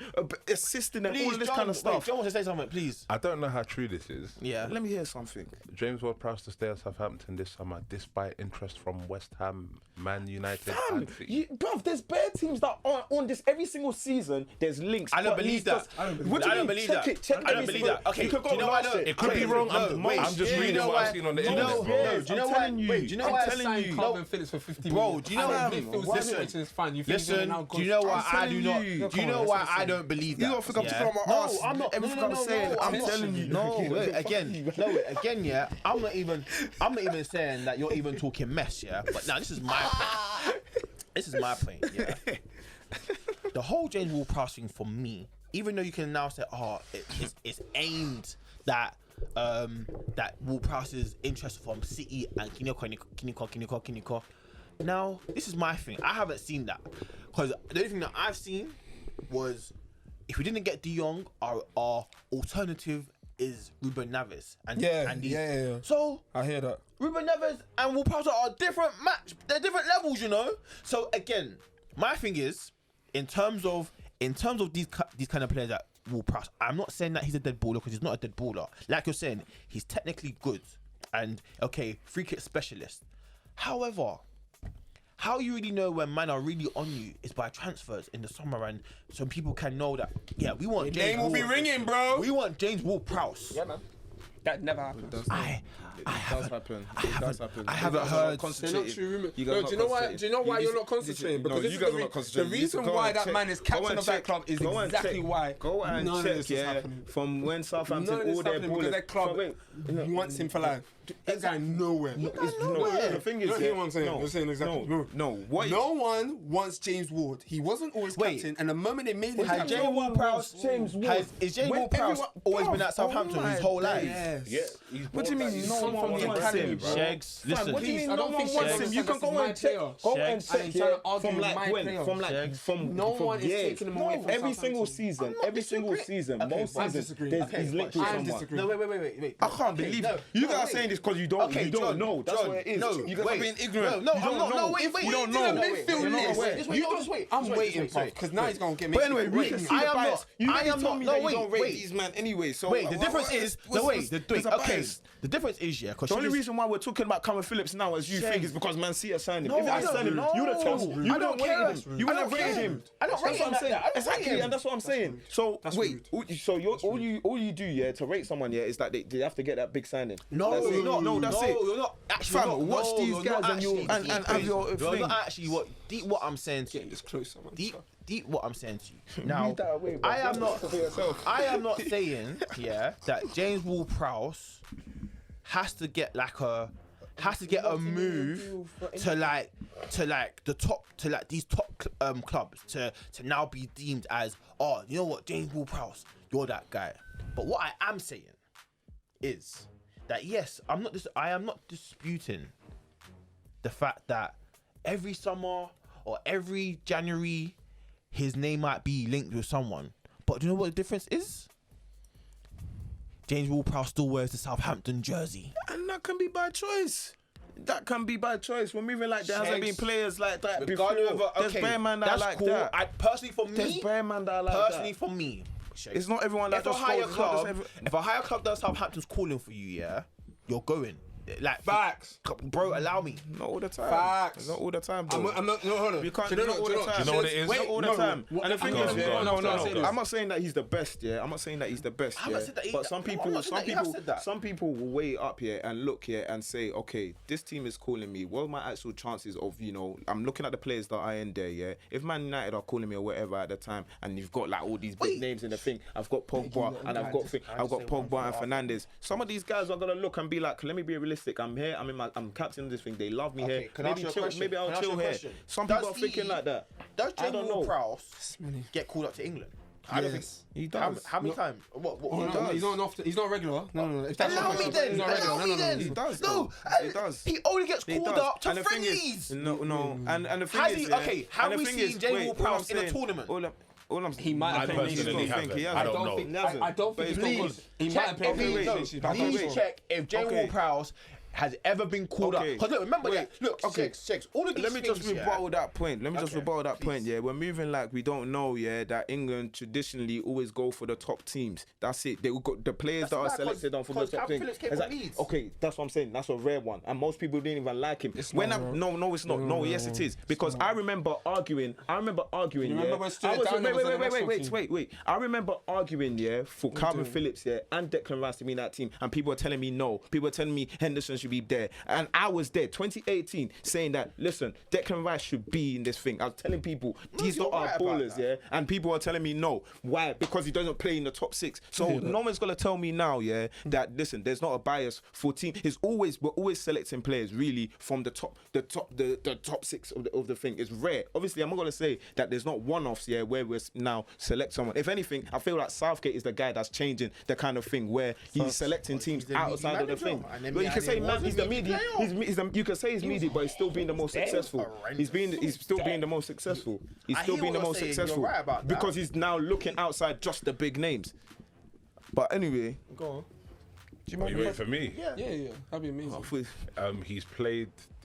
assisting them, all of this kind of stuff. John wants to say something, please. I don't know how true this is. Yeah. Let me hear something. James Ward-Prowse to stay at Southampton this summer, despite interest from West Ham, Man United, Fam, and City. bruv, there's bare teams that are on this every single season. There's links. I don't but believe he's that. just- I don't What do you mean? believe Check that. it. Check I don't every believe single- that. Okay, you can do go you know and why watch I don't- It could be wrong. I'm just reading what I've seen on the internet, bro. Do you know why? I'm telling you. Wait, do you know I'm why I telling signed you, Kalvin Kalvin Phillips for 50 Bro, million. do you know And why- if Phil's listen, situation is fine, you think he's gonna Listen, now go do you know straight? why I do not? you. Do you Come know on, why that's I don't believe that? You don't think I'm yeah? talking about my No, ass. I'm not. Everything no, I'm saying, I'm not. telling you. No, wait, again, yeah. I'm not even saying that you're even talking mess, yeah. But now this is my point. This is my point, yeah. The whole James Ward-Prowse thing for me, even though you can now say, oh, it's aimed that that Ward-Prowse's interest from City and Kiniko. Now, this is my thing. I haven't seen that because the only thing that I've seen was if we didn't get De Jong, our alternative is Ruben Neves. Yeah. So I hear that. Ruben Neves and Ward-Prowse are a different match. They're different levels, you know. So again, my thing is, in terms of these kind of players that Ward-Prowse, I'm not saying that he's a dead baller because he's not a dead baller. Like you're saying, he's technically good and okay, free kick specialist. However, how you really know when man are really on you is by transfers in the summer, and so people can know that we want James Name will be Ward- ringing, bro. We want James Ward-Prowse. Yeah, man. That never happens. I does happen. It does happen. I haven't You guys are not heard- They're not concentrating. true rumors. You guys No, are do you not know why? concentrating. Do you know why You you're need not to- concentrating? No, Because this you is guys the are not concentrating. The You need to reason go why and that check. man is Go captain and of that check. club is Go and exactly check. why. Go and none of check, this is yeah. happening. From when Southampton None of this all their happening because their club wants him for life. That guy nowhere. The thing is, You don't hear what I'm saying? You're saying exactly. No. What? No one wants James Ward. He wasn't always Wait. captain, and the moment they made him Has captain, James Ward-Prowse is James When Ward-Prowse everyone- always been Bruv, at Southampton oh his my whole life? yes. Yeah, What do you mean? No come one from the wants academy, him, bro. Shags, Fam, listen. what do you mean? I No don't one think wants Shags him. You can is go my and check. player. Go Shags. and I check. ain't trying to argue From with like my when? player. From like Shags. from No one is years. taking him away from Every single Southampton. season. Every single season. Okay, Most I'm seasons. disagreeing. He's linked with I'm someone. disagreeing. No, wait. I can't believe you guys are saying this because you don't John, know. That's John, what it is. no, You guys are wait. being ignorant. No, You I'm don't not. know. No, wait. You don't know. Midfield list. I'm waiting for because now he's gonna get me. But anyway, we can see I the am bias. not- You I already am told not- me no, that you wait, don't rate wait. these men anyway. So Wait, the difference is there's a bias. the difference is because The only reason why we're talking about Kalvin Phillips now, as you Shame. think, is because Man City are signing him. No, If I they don't- sign him, no. you would have told I you don't wouldn't care. rate him. You I wouldn't don't rate care. him. I don't That's rate what him I'm like saying. that. I don't rate Exactly, him. and that's what I'm saying. So wait, so all you do, yeah, to rate someone, yeah, is that they have to get that big signing. No, That's it. no, that's no, it. You're not actually. Fam, you're not- watch no, these you're guys not and you- actually and deep have your You're thing. not actually what I'm saying to you. Getting this closer, man. Deep what I'm saying to you. Now, Read that away, bro. I am not. For yourself. I am not saying, that James Ward-Prowse has to get a move to the top, to these top clubs to now be deemed as, oh, you know what, James Ward-Prowse, you're that guy. But what I am saying is that yes, I am not disputing the fact that every summer or every January his name might be linked with someone. But do you know what the difference is? James Ward-Prowse still wears the Southampton jersey. And that can be by choice. That can be by choice. We're moving like there hasn't been players like that before. There's bare man that that's like cool. that. Personally for There's me, bare man that like personally that. for me, It's not everyone that if a just higher scores. It's not just club, if a higher club that Southampton's calling for you, yeah, you're going. Like Facts. bro. Allow me. Not all the time. Facts. Not all the time, I'm bro. not. No, hold on. You can't So do it all the time. Do you know what it is? Not all the time. What- And the thing I'm is, gonna- yeah, no, no, say this. I'm not saying that he's the best, yeah. I'm not saying that he's the best, I yeah. haven't said that he- But some I'm people, not saying that you have said that. some people will weigh up here and look here and say, okay, this team is calling me. What are my actual chances of, I'm looking at the players that are in there, yeah. If Man United are calling me or whatever at the time, and you've got like all these big names in the thing, I've got Pogba and I've got Pogba and Fernandes. Some of these guys are gonna look and be like, let me be realistic. I'm here. I'm captain of this thing. They love me here. can I ask you a question? Maybe I'll Can I ask you chill a here. question? Some Does people are thinking he- like that. Does I James don't know. Ward-Prowse get called up to England? I don't think. He How does. many times? What Oh, he no, does? he's not regular. No. If that's Allow what me he's then. not regular. Allow me then. He does, No, though. He does. He only gets He called does. up to And the thing is- friendlies. No. And the thing Has is, he- yeah, okay, have and the we thing seen is, James wait, Ward-Prowse all I'm in a saying- tournament? All I'm He might I have played personally nations. haven't. He I hasn't. don't know. He hasn't. I don't think But he's please, got. He might have played Okay, nations. no, nations, but I don't please think so. check if James Okay. Ward-Prowse has ever been called up. Okay. Because remember Wait, that. Look, okay. checks. All of these Let me just things, rebuttal that point. Let me just Okay, rebuttal that please. point. Yeah, we're moving like we don't know. Yeah, that England traditionally always go for the top teams. That's it. They will go, the players that are That's selected on from the because top Kalvin thing. Philips came from Leeds. Okay, that's what I'm saying. That's a rare one, and most people didn't even like him. It's When not, I'm, bro. no, it's not. No, yes, it is because I remember arguing. You remember yeah. when Stuart Downer was on the national team? Wait. I remember arguing, yeah, for Kalvin Phillips, yeah, and Declan Rice to be in that team, and people were telling me no. People were telling me Henderson should be there, and I was there, 2018, saying that listen, Declan Rice should be in this thing. I was telling people these you're lot are right about ballers, that. yeah, and people are telling me no. Why? Because he doesn't play in the top six. So no one's gonna tell me now, yeah, that listen, there's not a bias for team. We're always selecting players really from the top six of the thing. It's rare. Obviously, I'm not gonna say that there's not one-offs, yeah, where we're now select someone. If anything, I feel like Southgate is the guy that's changing the kind of thing where he's selecting teams the outside of the media thing. manager, and then But you he- can say and he man, he's the wasn't media. media You can say he's media, but he's still being the most successful. He's still being the most successful. He's I still hear being the what most you're saying. successful You're right about that. because he's now looking outside just the big names. But anyway, Go on. Are you waiting for me? Yeah. Yeah, that'd be amazing.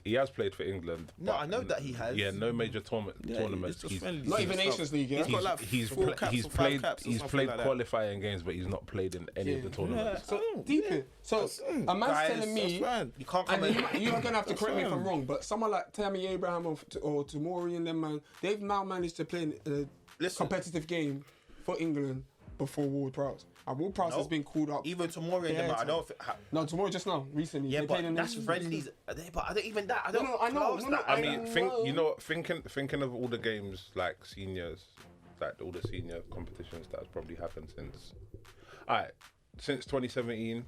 He has played for England. No, but I know that he has. Yeah, no major tournaments. it's just friendly Not stuff. even Nations League, yeah. He's got like He's four caps he's or 5 played caps or he's something played like that. qualifying games, but he's not played in any of the tournaments. So deep it. So a man's Guys, telling me, That's fine. You can't and come in. you're gonna have to correct me if I'm fine. wrong, but someone like Tammy Abraham or Tomori and them man, they've now managed to play in a competitive game for England before Ward-Prowse. And Ward-Prowse has been called up. Even tomorrow in Yeah, them, I don't think. No, Tomori just now, recently. Yeah, They but played in that's the- friendlies. But I don't even that. I don't. no, I know, class no, that. I I mean, know. thinking of all the games like seniors, like all the senior competitions that has probably happened since. Alright, since 2017,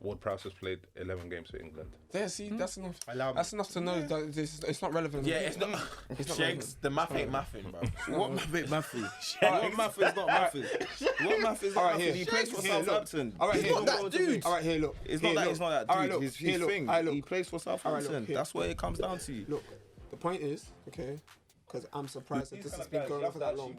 Ward-Prowse has played 11 games for England. Yeah, see, that's enough. Allow me. That's enough to know that it's not relevant. Yeah, it's not. It's not Shakes, the math ain't mathing, bro. What math ain't mathing? What math is not mathing? What math is not Alright, mathing? here. He plays for Here, look. Southampton. Alright, here, He's look. not that dude. All right, here, look. It's Here, not that. look. It's not that All right, dude. look. His Here, look. thing. All right, look. He plays for All right, Southampton. look. Here. That's what it comes down to. Look, the point is, okay, because I'm surprised that this has been going on for that long.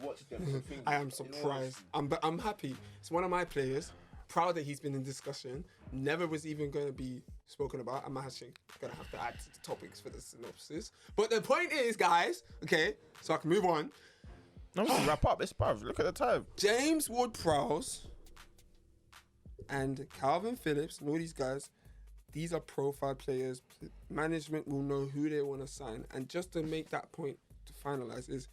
I am surprised. I'm happy. It's one of my players. Proud that he's been in discussion. Never was even going to be spoken about. I'm actually going to have to add to the topics for the synopsis. But the point is, guys, okay, so I can move on. No, we can wrap up. It's bruv. Look at the time. James Ward-Prowse and Kalvin Phillips and all these guys, these are profile players. Management will know who they want to sign. And just to make that point to finalise is,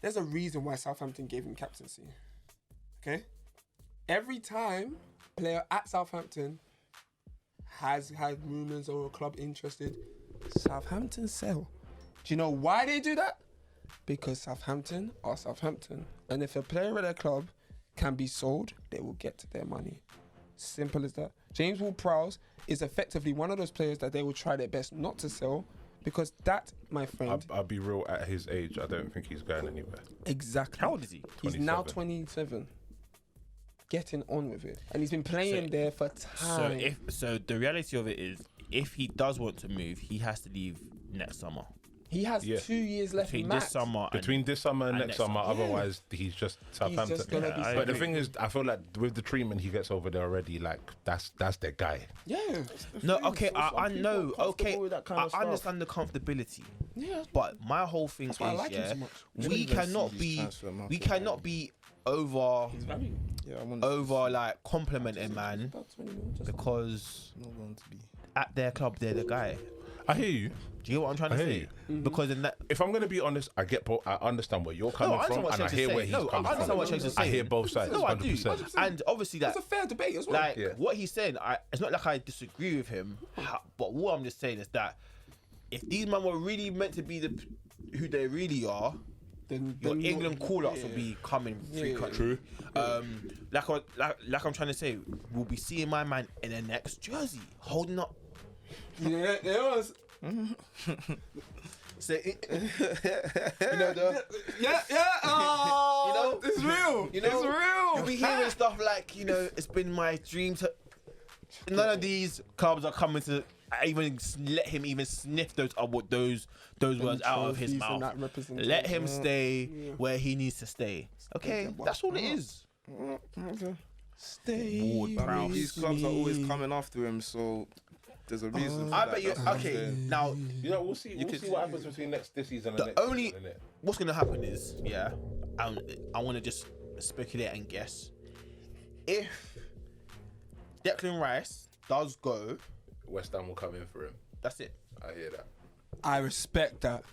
there's a reason why Southampton gave him captaincy. Okay? Every time a player at Southampton has had rumours or a club interested, Southampton sell. Do you know why they do that? Because Southampton are Southampton. And if a player at their club can be sold, they will get their money. Simple as that. James Ward-Prowse is effectively one of those players that they will try their best not to sell, because that, my friend, I'll be real, at his age, I don't think he's going anywhere. exactly. How old is he? He's now 27. 27. getting on with it, and he's been playing there for time. So the reality of it is, if he does want to move, he has to leave next summer. He has 2 years left Between max. this summer and next summer. Otherwise, he's just Southampton. just gonna be But the thing is, I feel like with the treatment he gets over there already, like that's their guy. Yeah. No, okay, I know. comfortable Okay, with that kind I of stuff. understand the comfortability. Yeah. But my whole thing is, why I like him so much. we cannot be over like complimenting man because at their club they're the guy. I hear you. Do you get what I'm trying to I hear say? you. Because in that, If I'm gonna be honest, I understand where you're coming from, and I hear where he's coming I understand from. what Shakes is I saying. hear both sides. No, I do. 100%. And obviously that, It's a fair debate as well. like Yeah. what he's saying, it's not like I disagree with him, but what I'm just saying is that if these men were really meant to be who they really are, then your England call-ups will be coming frequently. True. Like I'm trying to say, we'll be seeing my man in the next jersey holding up. Yeah, there was. So, you know, Yeah. Oh, you know, it's real. You know, it's real. you'll be hearing stuff like, you know, it's been my dream to. None of these clubs are coming to even let him even sniff those words out of his trophies and mouth. that representation. Let him stay where he needs to stay. Okay, that's all it is. Stay. Ward Prowse. These clubs are always coming after him, so there's a reason. For I that. bet you. That's what I'm Okay, saying. now You know, we'll see. We'll see what happens between this season and the next only season, innit? what's gonna happen is, I want to just speculate and guess. If Declan Rice does go, West Ham will come in for him. that's it. I hear that. I respect that.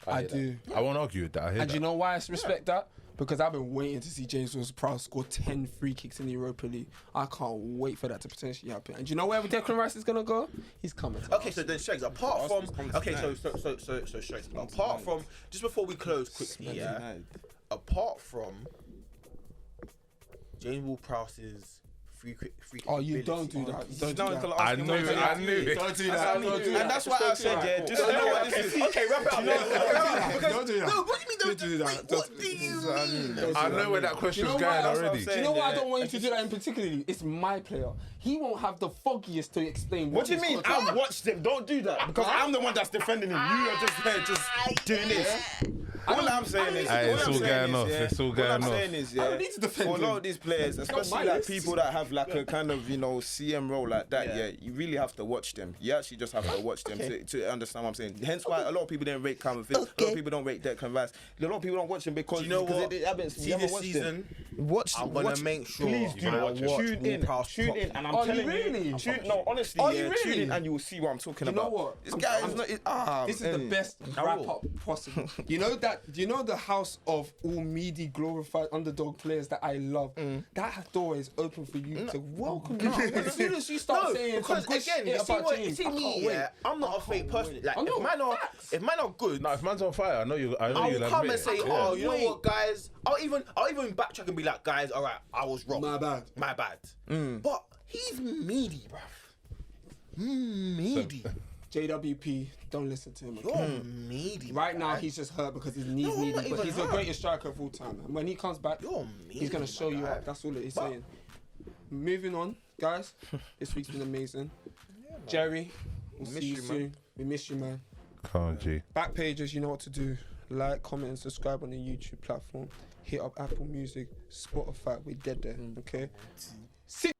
I hear do. that. I won't argue with that. I hear And that. you know why I respect that? Because I've been waiting to see James Ward-Prowse score 10 free kicks in the Europa League. I can't wait for that to potentially happen. And do you know where Declan Rice is gonna go? He's coming. To Okay, so then Shags, apart from so Shags, apart from just before we close quickly, apart from James Ward-Prowse's free kick. Oh, you don't do that. Don't do that. I knew it. Don't do that. Don't do that. And that's why I said, yeah, just Okay, know what this is. Okay, wrap it up. Don't do that. No, what do you mean Don't do that. Wait, what do you mean? I know where that You question's know going why? already. Do you know why I don't want you to do that in particularly? It's my player. He won't have the foggiest to explain What do you he's mean? got to I watched him. Don't do that because I'm the one that's defending him. You are just there, just doing this. All I'm saying is, Aye, it's all I'm all saying going is, off. yeah, It's all what going I'm off. saying is, I don't yeah, need to defend for a lot him. of these players, not especially my like list. people that have like a kind of, you know, CM role like that, yeah, you really have to watch them. You actually just have to watch them to understand what I'm saying. Hence why a lot of people didn't rate Kalvin Philips. A lot of people don't rate Declan Rice. A lot of people don't watch him because You know what? they haven't See this watched season, him. Watch. I'm gonna make sure. Please do I watch. watch Tune in, Ward-Prowse tune in, properly. and I'm Are you telling really? you, no, honestly, Are you yeah, really? tune in and you will see what I'm talking You know about. what? This guy is not. This is the best wrap up possible. You know that? Do you know the house of all meaty, glorified underdog players that I love? That door is open for you to welcome me. As soon as you start saying some because good again, shit you see about what, James, you see I me, can't wait. yeah, I'm not a fake person. Like I know, if man are good, No, if man's on fire, I know you. I know I you'll will come admit and say, it. oh, you know Wait. what, guys? I'll even backtrack and be like, guys, all right, I was wrong. My bad. My bad. But he's meaty, bruv. Meaty. JWP, don't listen to him. You're Okay? meaty. Right now, he's just hurt because his knee's No, I'm needy, not but even he's the hurt. greatest striker of all time. And when he comes back, You're meaty. he's gonna show you my up. guy. That's all it is saying. Moving on, guys. This week's been amazing. Jerry, we'll see you soon. We miss you, man. Come on, G. Backpages, you know what to do. Like, comment, and subscribe on the YouTube platform. Hit up Apple Music, Spotify. We're dead there. Okay. See.